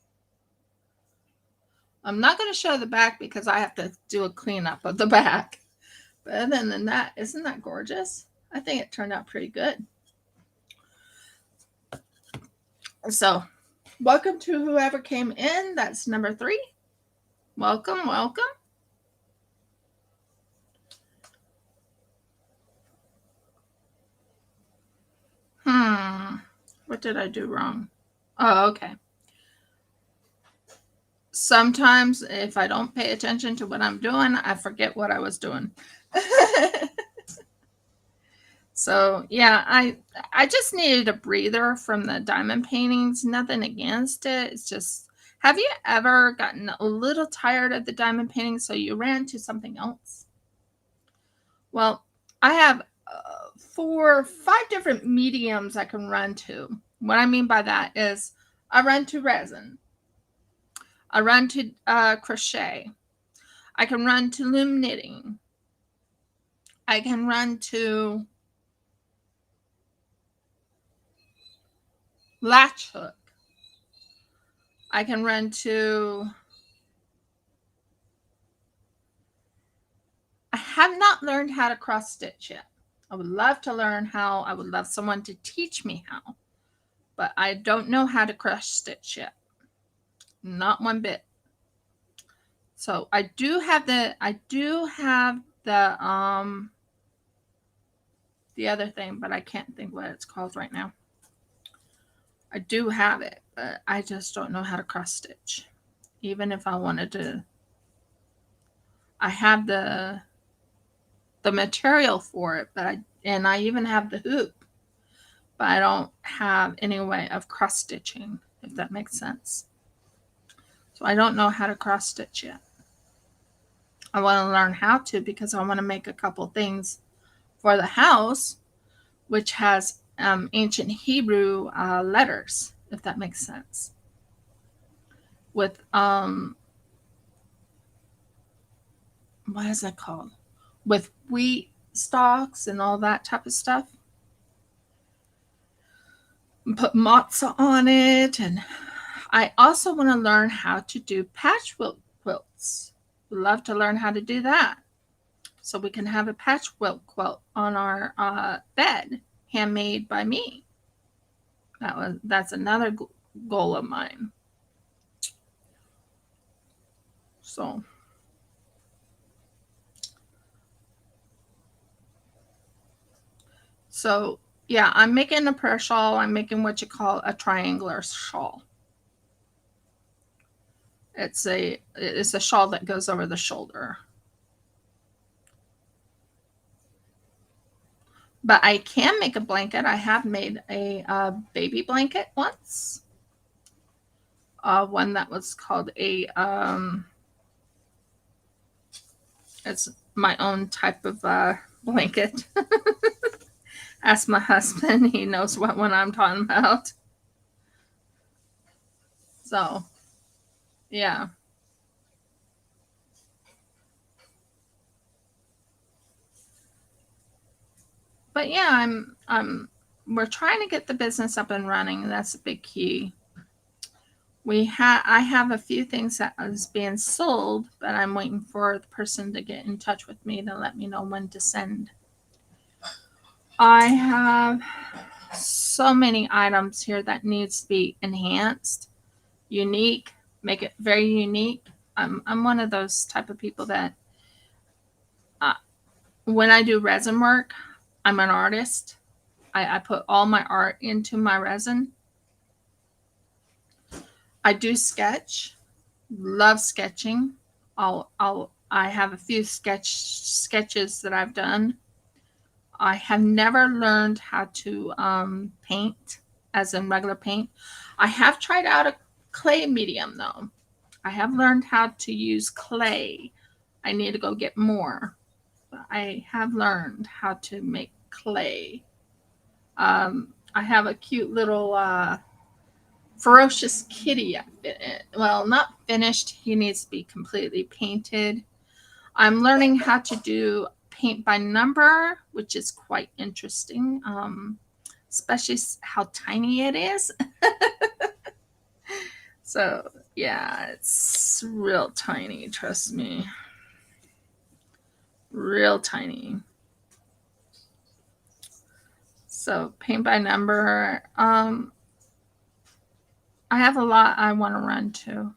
I'm not going to show the back because I have to do a cleanup of the back. But other than that, isn't that gorgeous? I think it turned out pretty good. So, welcome to whoever came in. That's number 3. Welcome, welcome. What did I do wrong? Oh, okay. Sometimes if I don't pay attention to what I'm doing, I forget what I was doing. So yeah, I just needed a breather from the diamond paintings. Nothing against it. It's just, have you ever gotten a little tired of the diamond painting so you ran to something else? Well, I have 4 or 5 different mediums I can run to. What I mean by that is I run to resin. I run to crochet. I can run to loom knitting. I can run to latch hook. I can run to, I have not learned how to cross stitch yet. I would love to learn how. I would love someone to teach me how, but I don't know how to cross stitch yet. Not one bit. So I do have the other thing, but I can't think what it's called right now. I do have it, but I just don't know how to cross stitch. Even if I wanted to, I have the material for it, but I even have the hoop, but I don't have any way of cross stitching, if that makes sense. So I don't know how to cross stitch yet. I want to learn how to because I want to make a couple things for the house, which has ancient Hebrew letters, if that makes sense. With what is that called? With wheat stalks and all that type of stuff. Put matzah on it, and I also want to learn how to do patchwork quilts. Would love to learn how to do that, so we can have a patchwork quilt on our bed, handmade by me. That's another goal of mine. So yeah, I'm making a prayer shawl. I'm making what you call a triangular shawl. It's a shawl that goes over the shoulder. But I can make a blanket. I have made a baby blanket once. One that was called it's my own type of blanket. Ask my husband. He knows what one I'm talking about. So, yeah. But yeah, we're trying to get the business up and running. That's a big key. I have a few things that is being sold, but I'm waiting for the person to get in touch with me to let me know when to send. I have so many items here that needs to be enhanced, unique, make it very unique. I'm one of those type of people that when I do resin work, I'm an artist. I put all my art into my resin. I do sketch, love sketching. I have a few sketches that I've done. I have never learned how to paint, as in regular paint. I have tried out a clay medium though. I have learned how to use clay. I need to go get more. But I have learned how to make clay. I have a cute little ferocious kitty. Well, not finished. He needs to be completely painted. I'm learning how to do paint by number, which is quite interesting, especially how tiny it is. So, yeah, it's real tiny, trust me. Real tiny. So, paint by number. I have a lot I want to run to.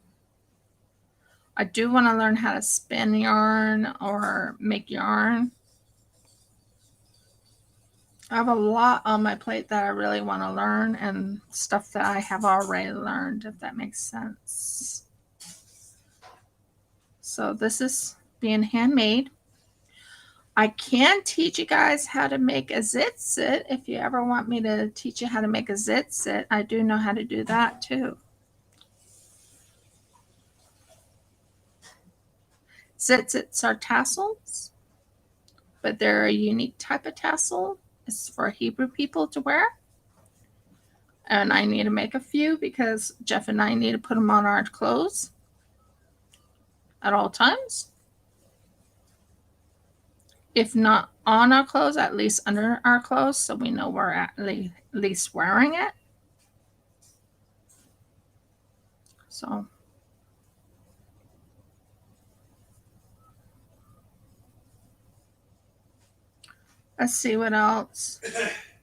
I do want to learn how to spin yarn or make yarn. I have a lot on my plate that I really want to learn, and stuff that I have already learned, if that makes sense. So this is being handmade. I can teach you guys how to make a zit sit. If you ever want me to teach you how to make a zit sit, I do know how to do that too. Zit sits are tassels, but they're a unique type of tassel. It's for Hebrew people to wear. And I need to make a few because Jeff and I need to put them on our clothes at all times. If not on our clothes, at least under our clothes, so we know we're at least wearing it. So let's see what else.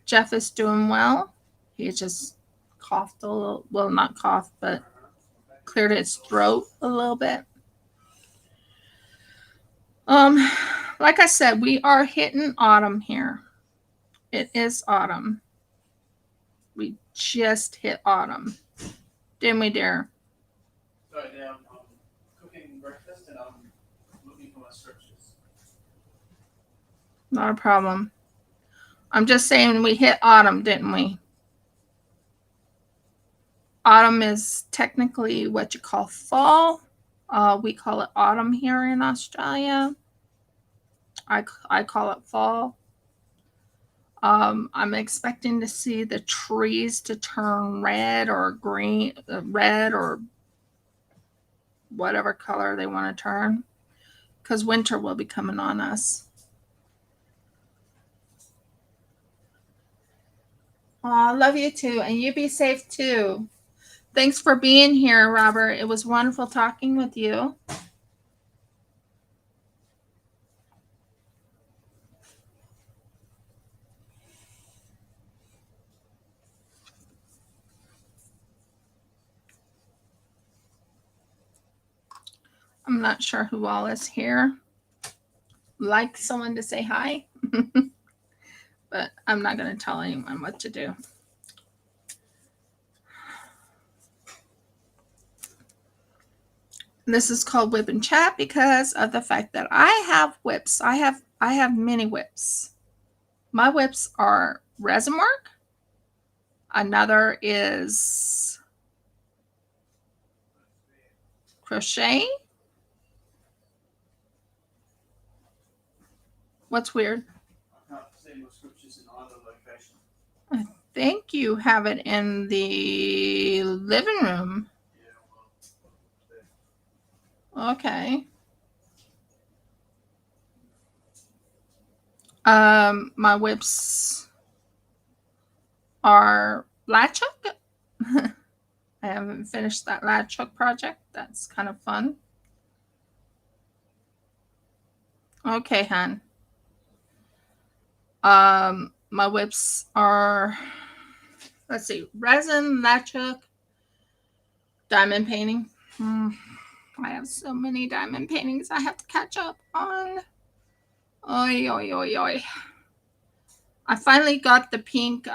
Jeff is doing well. He just coughed a little. Well, not coughed, but cleared his throat a little bit. Like I said, we are hitting autumn here. It is autumn. We just hit autumn. Didn't we, dear? Sorry, I'm cooking breakfast and I'm looking for my scriptures. Not a problem. I'm just saying we hit autumn, didn't we? Autumn is technically what you call fall. We call it autumn here in Australia. I call it fall. I'm expecting to see the trees to turn red or green, red or whatever color they want to turn, because winter will be coming on us. I love you too, and you be safe too. Thanks for being here, Robert. It was wonderful talking with you. I'm not sure who all is here. Like someone to say hi, but I'm not going to tell anyone what to do. This is called Whip and Chat because of the fact that I have whips. I have many whips. My whips are resin work. Another is crochet. What's weird? I can't see my scriptures in either location. I think you have it in the living room. Yeah, Okay. My whips are latch hook. I haven't finished that latch hook project. That's kind of fun. Okay, hon. My whips are Let's see. Resin, Latchhook, diamond painting. I have so many diamond paintings I have to catch up on. Oi, oi, oi, oi. I finally got the pink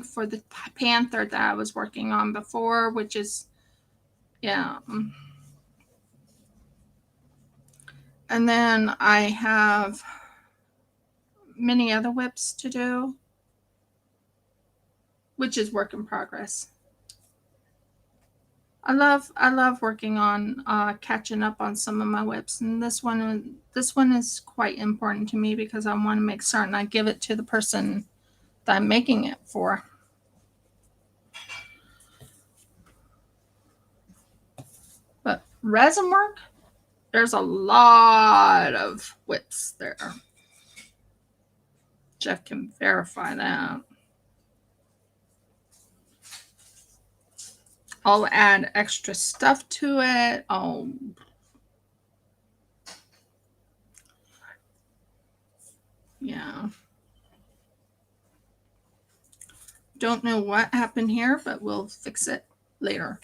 for the panther that I was working on before, which is, yeah. And then I have many other whips to do, which is work in progress. I love working on catching up on some of my whips, and this one is quite important to me because I want to make certain I give it to the person that I'm making it for. But resin work, there's a lot of whips there. Jeff can verify that. I'll add extra stuff to it. Yeah. Don't know what happened here, but we'll fix it later.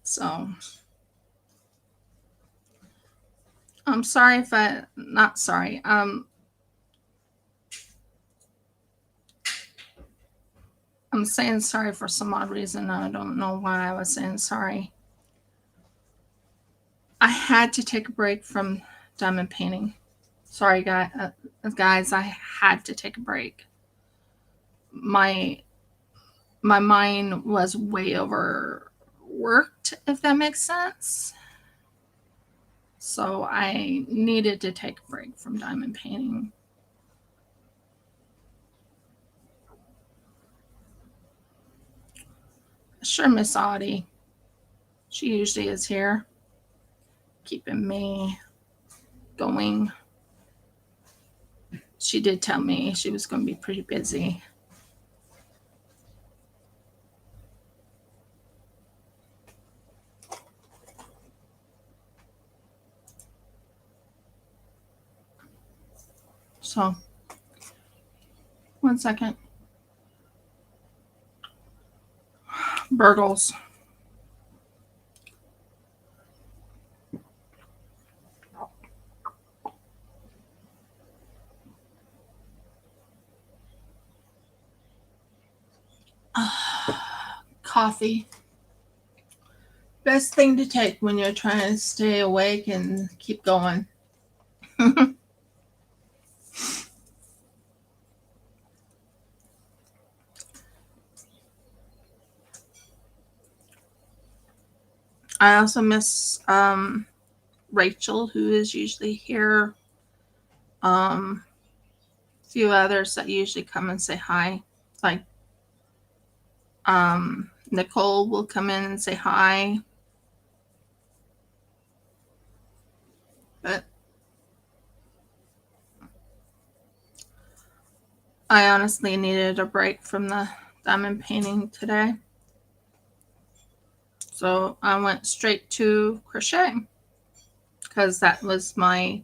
So I'm sorry if not sorry. I'm saying sorry for some odd reason. I don't know why I was saying sorry. I had to take a break from diamond painting. Sorry, guys, I had to take a break. My mind was way overworked, if that makes sense. So I needed to take a break from diamond painting. Sure, Miss Audie. She usually is here, keeping me going. She did tell me she was going to be pretty busy. So, 1 second. Burgles. Coffee. Best thing to take when you're trying to stay awake and keep going. I also miss Rachel, who is usually here. A few others that usually come and say hi. Like Nicole will come in and say hi. But I honestly needed a break from the diamond painting today. So I went straight to crochet because that's my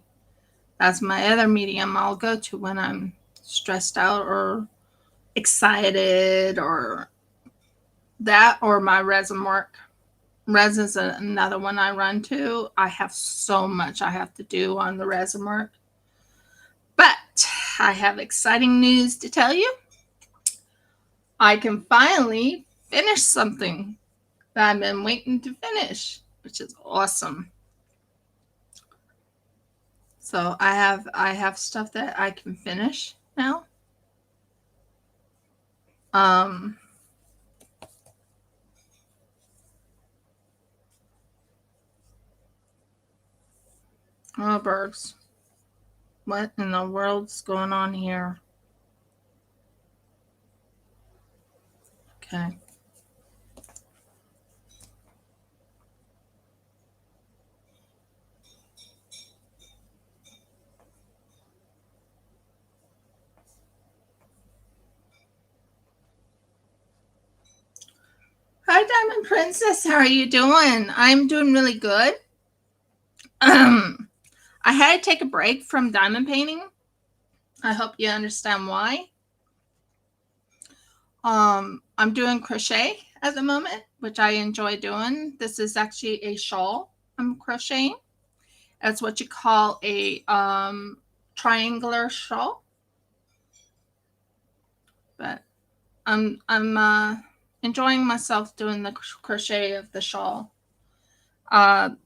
other medium I'll go to when I'm stressed out or excited, or that, or my resin work. Resin is another one I run to. I have so much I have to do on the resin work. But I have exciting news to tell you. I can finally finish something that I've been waiting to finish, which is awesome. So I have stuff that I can finish now. Oh, birds. What in the world's going on here? Okay. Hi, Diamond Princess. How are you doing? I'm doing really good. I had to take a break from diamond painting. I hope you understand why. I'm doing crochet at the moment, which I enjoy doing. This is actually a shawl I'm crocheting. That's what you call a triangular shawl. But I'm enjoying myself doing the crochet of the shawl.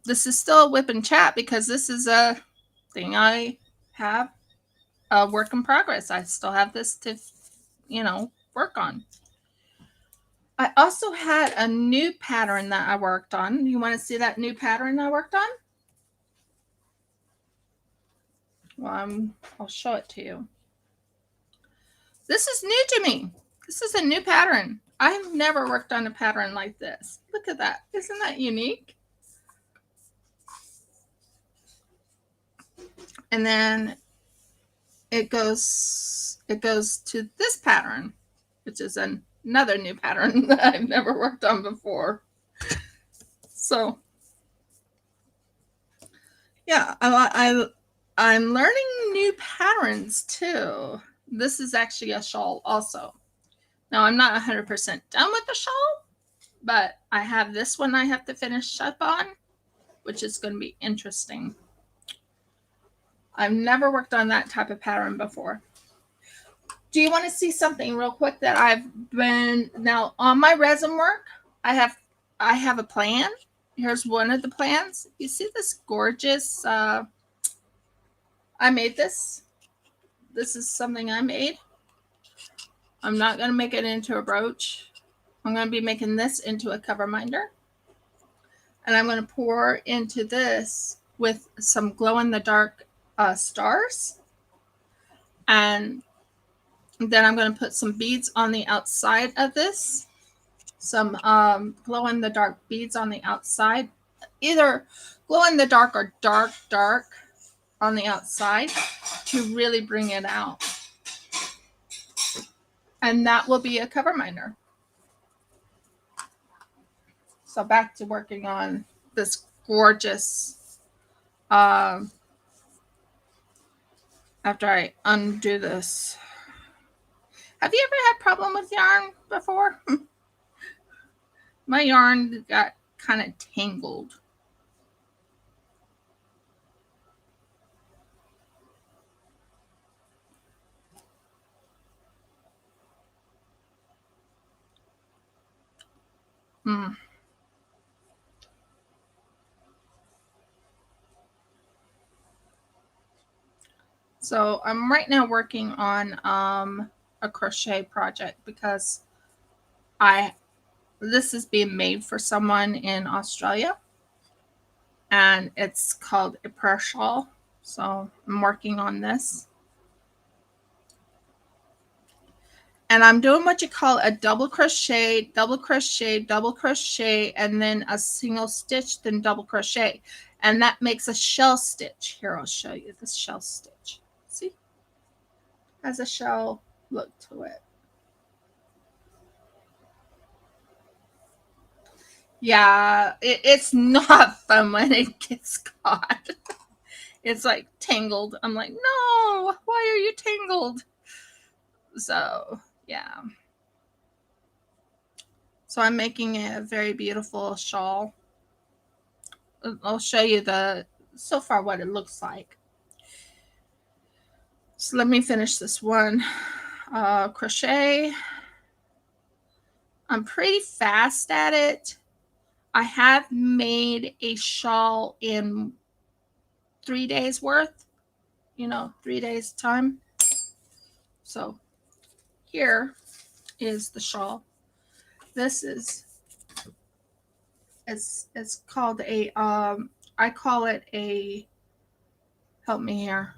This is still a whip and chat because this is a thing I have a work in progress. I still have this to, work on. I also had a new pattern that I worked on. You want to see that new pattern I worked on? Well, I'll show it to you. This is new to me. This is a new pattern. I've never worked on a pattern like this. Look at that. Isn't that unique? And then it goes to this pattern, which is another new pattern that I've never worked on before. So yeah, I'm learning new patterns too. This is actually a shawl also. Now I'm not 100% done with the shawl, but I have this one I have to finish up on, which is going to be interesting. I've never worked on that type of pattern before. Do you want to see something real quick that I've been now on my resin work? I have a plan. Here's one of the plans. You see this gorgeous, I made this. This is something I made. I'm not going to make it into a brooch. I'm going to be making this into a cover minder. And I'm going to pour into this with some glow-in-the-dark stars. And then I'm going to put some beads on the outside of this. Some glow-in-the-dark beads on the outside. Either glow-in-the-dark or dark on the outside to really bring it out. And that will be a cover minder. So back to working on this gorgeous, after I undo this. Have you ever had a problem with yarn before? My yarn got kind of tangled. So I'm right now working on a crochet project because this is being made for someone in Australia, and it's called a prayer shawl. So I'm working on this. And I'm doing what you call a double crochet, double crochet, double crochet, and then a single stitch, then double crochet. And that makes a shell stitch. Here, I'll show you this shell stitch. See? Has a shell look to it. Yeah, it's not fun when it gets caught. It's like tangled. I'm like, no, why are you tangled? So, yeah. So I'm making a very beautiful shawl. I'll show you so far what it looks like. So let me finish this one. Crochet. I'm pretty fast at it. I have made a shawl in 3 days worth, 3 days time. So here is the shawl. This is, it's called a, I call it a, help me here.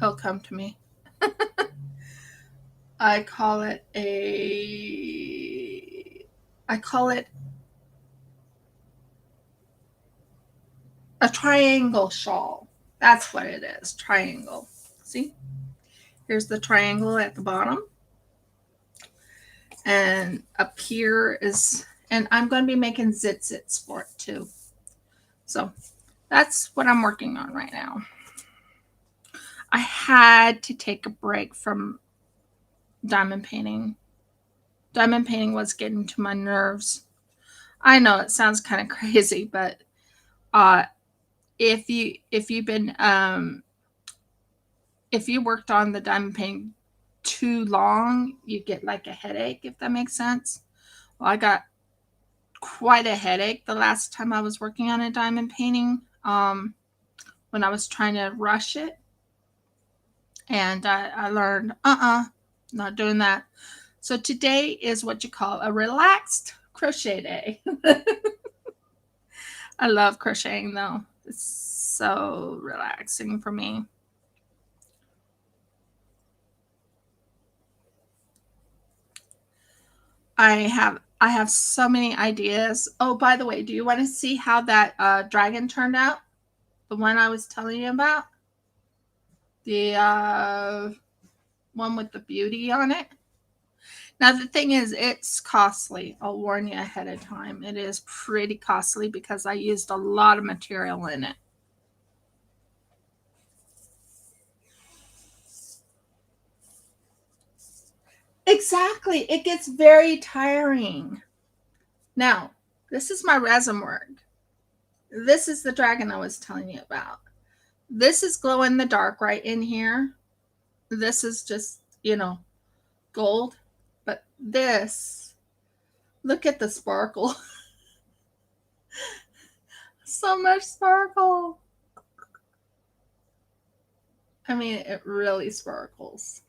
It'll come to me. I call it a triangle shawl. That's what it is, triangle. See? Here's the triangle at the bottom. And up here is, and I'm going to be making zits for it too. So that's what I'm working on right now. I had to take a break from diamond painting. Diamond painting was getting to my nerves. I know it sounds kind of crazy, but if you've been if you worked on the diamond painting too long, you get like a headache, if that makes sense. Well, I got quite a headache the last time I was working on a diamond painting, when I was trying to rush it. And I learned, not doing that. So today is what you call a relaxed crochet day. I love crocheting though. It's so relaxing for me. I have so many ideas. Oh, by the way, do you want to see how that dragon turned out? The one I was telling you about? The one with the beauty on it? Now, the thing is, it's costly. I'll warn you ahead of time. It is pretty costly because I used a lot of material in it. Exactly. It gets very tiring. Now, this is my resin work. This is the dragon I was telling you about. This is glow in the dark right in here. This is just, gold. But this, look at the sparkle. So much sparkle. I mean, it really sparkles.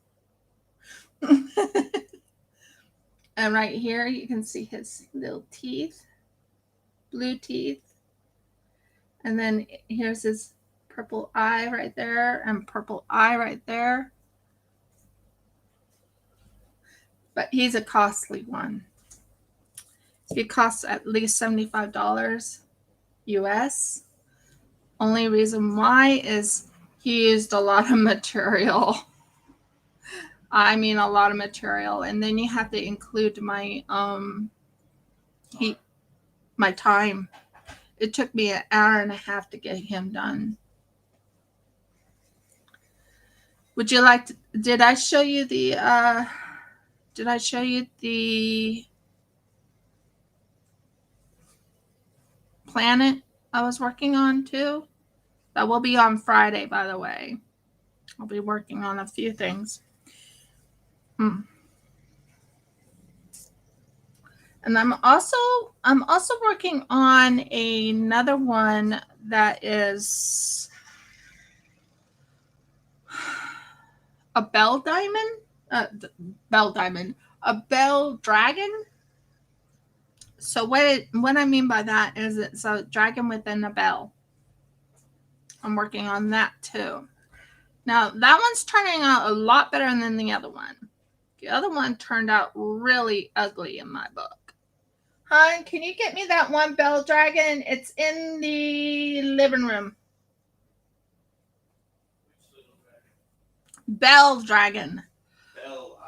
And right here, you can see his little teeth, blue teeth. And then here's his purple eye right there and purple eye right there. But he's a costly one. It costs at least $75 US. Only reason why is he used a lot of material. I mean, a lot of material. And then you have to include my my time. It took me an hour and a half to get him done. Would you like to, did I show you the planet I was working on too? That will be on Friday, by the way. I'll be working on a few things. And I'm also working on another one that is a bell diamond, a bell dragon. So what I mean by that is it's a dragon within a bell. I'm working on that too. Now that one's turning out a lot better than the other one. The other one turned out really ugly in my book. Hon, can you get me that one bell dragon? It's in the living room. Bell dragon. Bell.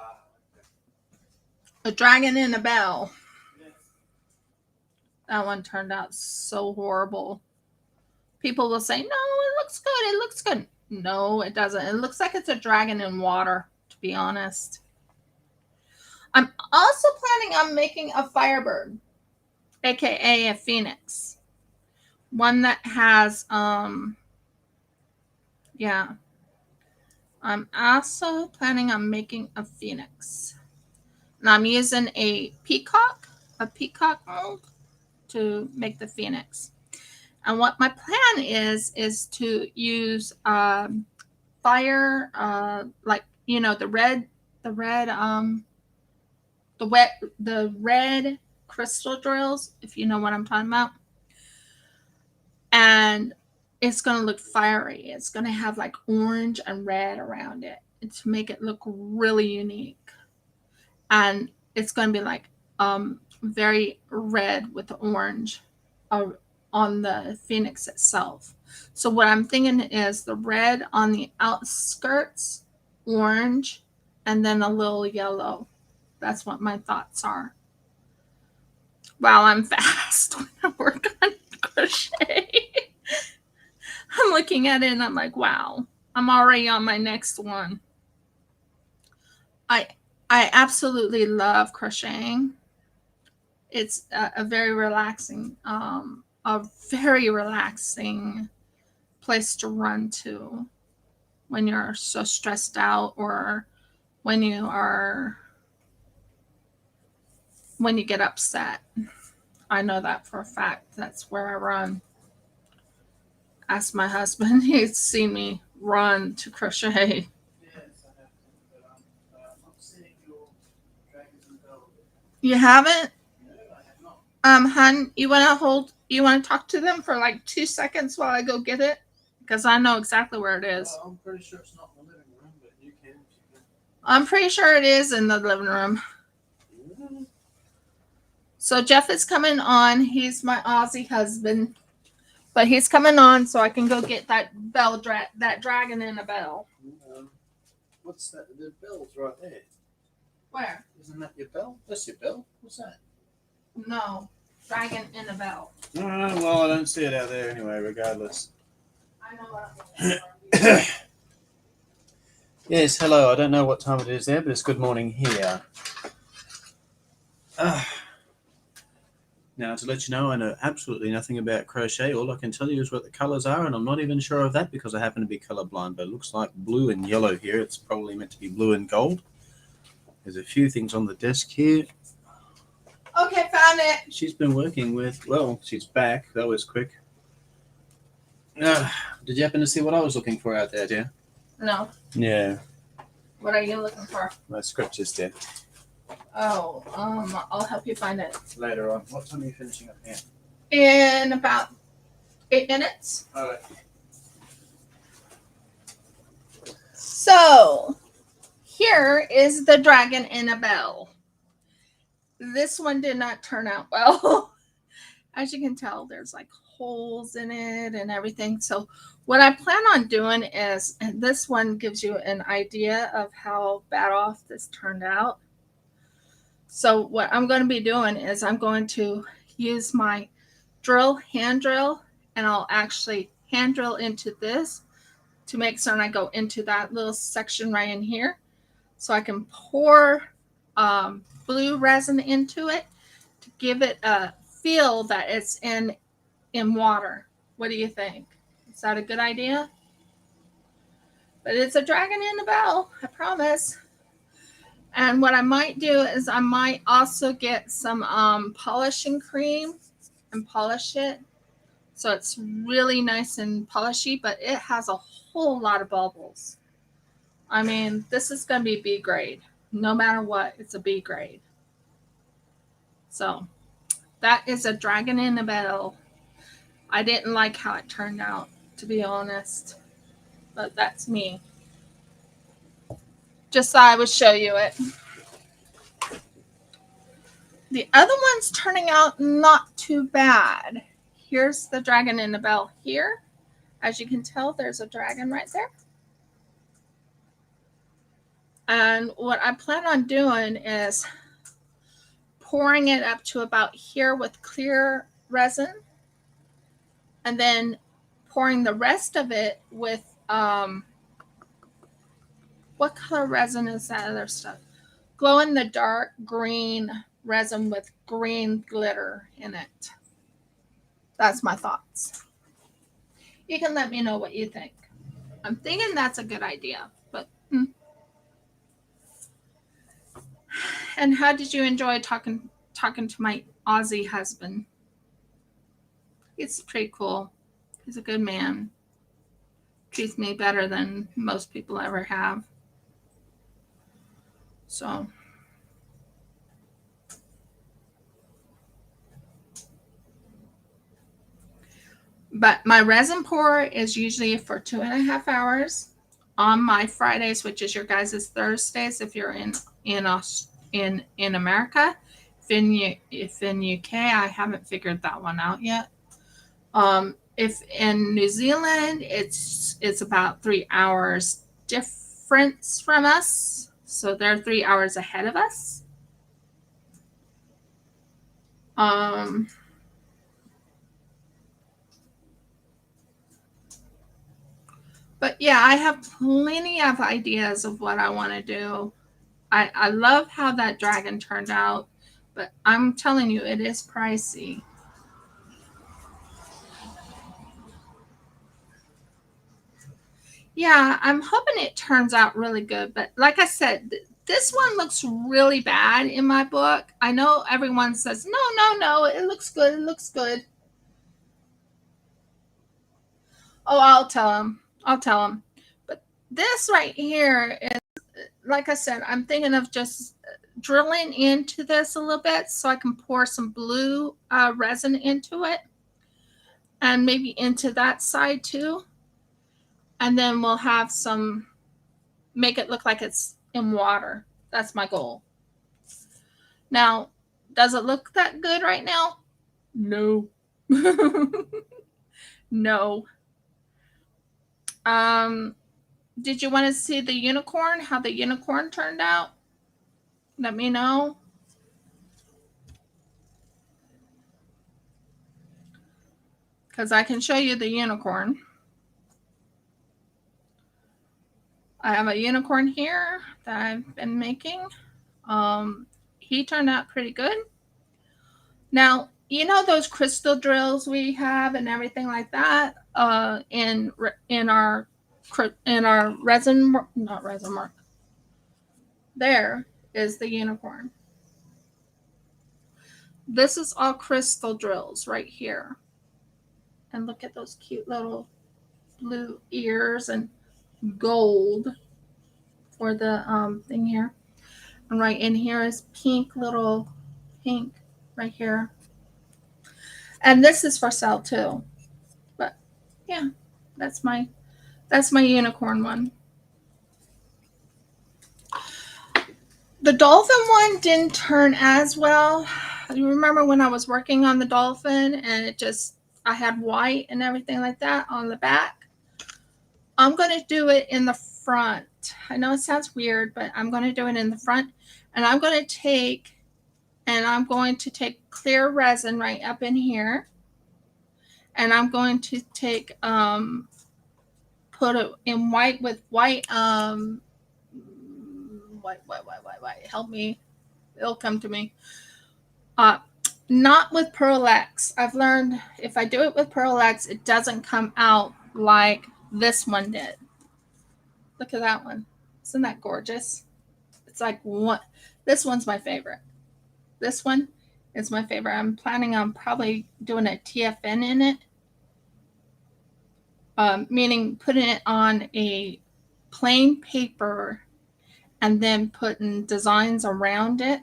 A dragon in a bell. That one turned out so horrible. People will say, no, it looks good. It looks good. No, it doesn't. It looks like it's a dragon in water, to be honest. I'm also planning on making a Firebird, aka a phoenix. One that has, yeah. I'm also planning on making a phoenix. And I'm using a peacock mold to make the phoenix. And what my plan is to use fire, like the red crystal drills, if you know what I'm talking about. And it's going to look fiery. It's going to have like orange and red around it to make it look really unique. And it's going to be like very red with orange on the phoenix itself. So what I'm thinking is the red on the outskirts, orange, and then a little yellow. That's what my thoughts are. While I'm fast when I work on crochet. I'm looking at it and I'm like, wow, I'm already on my next one. I absolutely love crocheting. It's a very relaxing place to run to when you're so stressed out, or when you get upset. I know that for a fact. That's where I run. Ask my husband. He's seen me run to crochet. Yes, I have to, but I'm not seeing your Dragon Annabelle. You haven't? No, I have not. Hun, you want to talk to them for like 2 seconds while I go get it? Because I know exactly where it is. Well, I'm pretty sure it's not in the living room, but you can. I'm pretty sure it is in the living room. Yeah. So Jeff is coming on. He's my Aussie husband. But he's coming on so I can go get that that Dragon Annabelle. What's that? The bell's right there. Where? Isn't that your bell? That's your bell. What's that? No. Dragon Annabelle. Well, I don't see it out there anyway, regardless. I know what I'm doing. Yes, hello. I don't know what time it is there, but it's good morning here. Now, to let you know, I know absolutely nothing about crochet. All I can tell you is what the colours are, and I'm not even sure of that because I happen to be colourblind, but it looks like blue and yellow here. It's probably meant to be blue and gold. There's a few things on the desk here. Okay, found it. She's been working with, well, she's back. That was quick. Did you happen to see what I was looking for out there, dear? No. Yeah. What are you looking for? My scriptures, dear. Oh, I'll help you find it. Later on. What time are you finishing up here? In about 8 minutes. All right. So, here is the Dragon Annabelle. This one did not turn out well. As you can tell, there's like holes in it and everything. So what I plan on doing is, and this one gives you an idea of how bad off this turned out. So what I'm going to be doing is I'm going to use my hand drill, and I'll actually hand drill into this to make certain I go into that little section right in here. So I can pour blue resin into it to give it a feel that it's in water. What do you think? Is that a good idea? But it's a Dragon Annabelle, I promise. And what I might do is I might also get some polishing cream and polish it so it's really nice and polishy, but it has a whole lot of bubbles. I mean, this is going to be B grade. No matter what, it's a B grade. So that is a Dragon Annabelle. I didn't like how it turned out, to be honest. But that's me. Just thought I would show you it. The other one's turning out not too bad. Here's the Dragon Annabelle here. As you can tell, there's a dragon right there. And what I plan on doing is pouring it up to about here with clear resin, and then pouring the rest of it with what color resin is that other stuff? Glow in the dark green resin with green glitter in it. That's my thoughts. You can let me know what you think. I'm thinking that's a good idea, but And how did you enjoy talking to my Aussie husband? He's pretty cool. He's a good man. Treats me better than most people ever have. So but my resin pour is usually for 2.5 hours on my Fridays, which is your guys' Thursdays if you're in America. If in UK, I haven't figured that one out yet. If in New Zealand, it's about 3 hours difference from us, so they're 3 hours ahead of us. But yeah, I have plenty of ideas of what I want to do. I love how that dragon turned out, but I'm telling you, it is pricey. Yeah, I'm hoping it turns out really good. But like I said, this one looks really bad in my book. I know everyone says, no, no, no, it looks good. It looks good. Oh, I'll tell them. I'll tell them. But this right here is, like I said, I'm thinking of just drilling into this a little bit so I can pour some blue resin into it and maybe into that side too. And then we'll have some, make it look like it's in water. That's my goal. Now, does it look that good right now? No. No. Did you want to see the unicorn? How the unicorn turned out? Let me know. Because I can show you the unicorn. I have a unicorn here that I've been making. He turned out pretty good. Now, you know those crystal drills we have and everything like that in our resin, not resin mark. There is the unicorn. This is all crystal drills right here. And look at those cute little blue ears and gold for the thing here. And right in here is pink, little pink right here. And this is for sale too. But yeah, that's my unicorn one. The dolphin one didn't turn as well. You remember when I was working on the dolphin and it just, I had white and everything like that on the back? I'm going to do it in the front. I know it sounds weird, but I'm going to do it in the front. And I'm going to take clear resin right up in here. And I'm going to take, put it in white with white, white, help me. It'll come to me. Not with Pearl X. I've learned if I do it with Pearl X, it doesn't come out like this one did. Look at that one. Isn't that gorgeous? It's like what? This one's my favorite. This one is my favorite. I'm planning on probably doing a TFN in it. Meaning putting it on a plain paper and then putting designs around it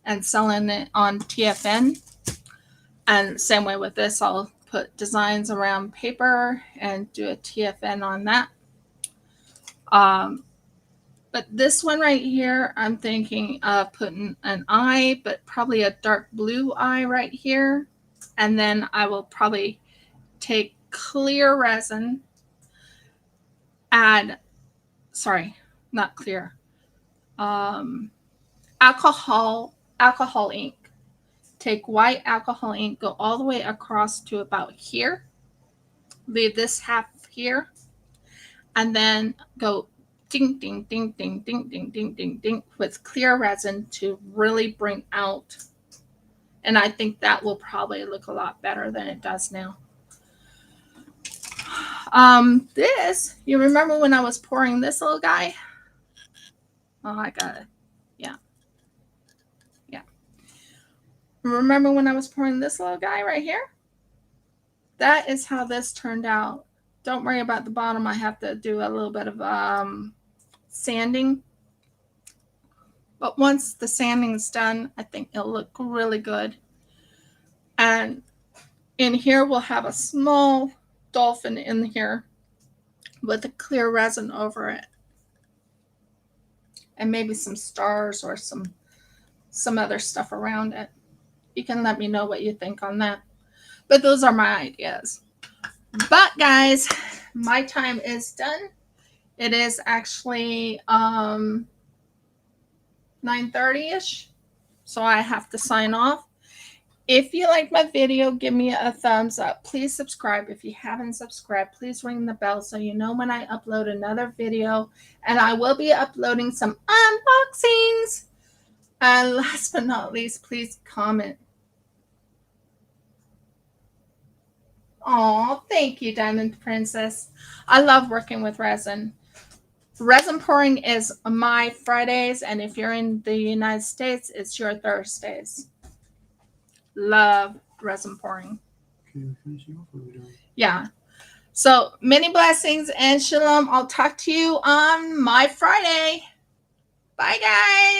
and selling it on TFN. And same way with this, I'll put designs around paper and do a TFN on that. But this one right here, I'm thinking of putting an eye, but probably a dark blue eye right here. And then I will probably take clear resin, add, sorry, not clear, alcohol ink. Take white alcohol ink, go all the way across to about here. Leave this half here. And then go ding, ding, ding, ding, ding, ding, ding, ding, ding with clear resin to really bring out. And I think that will probably look a lot better than it does now. This, you remember when I was pouring this little guy? Oh, I got it. Yeah. Yeah. Remember when I was pouring this little guy right here? That is how this turned out. Don't worry about the bottom. I have to do a little bit of sanding. But once the sanding is done, I think it'll look really good. And in here, we'll have a small dolphin in here with a clear resin over it. And maybe some stars or some other stuff around it. You can let me know what you think on that. But those are my ideas. But guys, my time is done. It is actually 9:30ish. So I have to sign off. If you like my video, give me a thumbs up. Please subscribe. If you haven't subscribed, please ring the bell so you know when I upload another video. And I will be uploading some unboxings. And last but not least, please comment. Oh, thank you, Diamond Princess. I love working with resin. Resin pouring is my Fridays, and if you're in the United States, it's your Thursdays. Love resin pouring. Okay, we're finishing off. What are we doing? Yeah. So many blessings and shalom. I'll talk to you on my Friday. Bye, guys.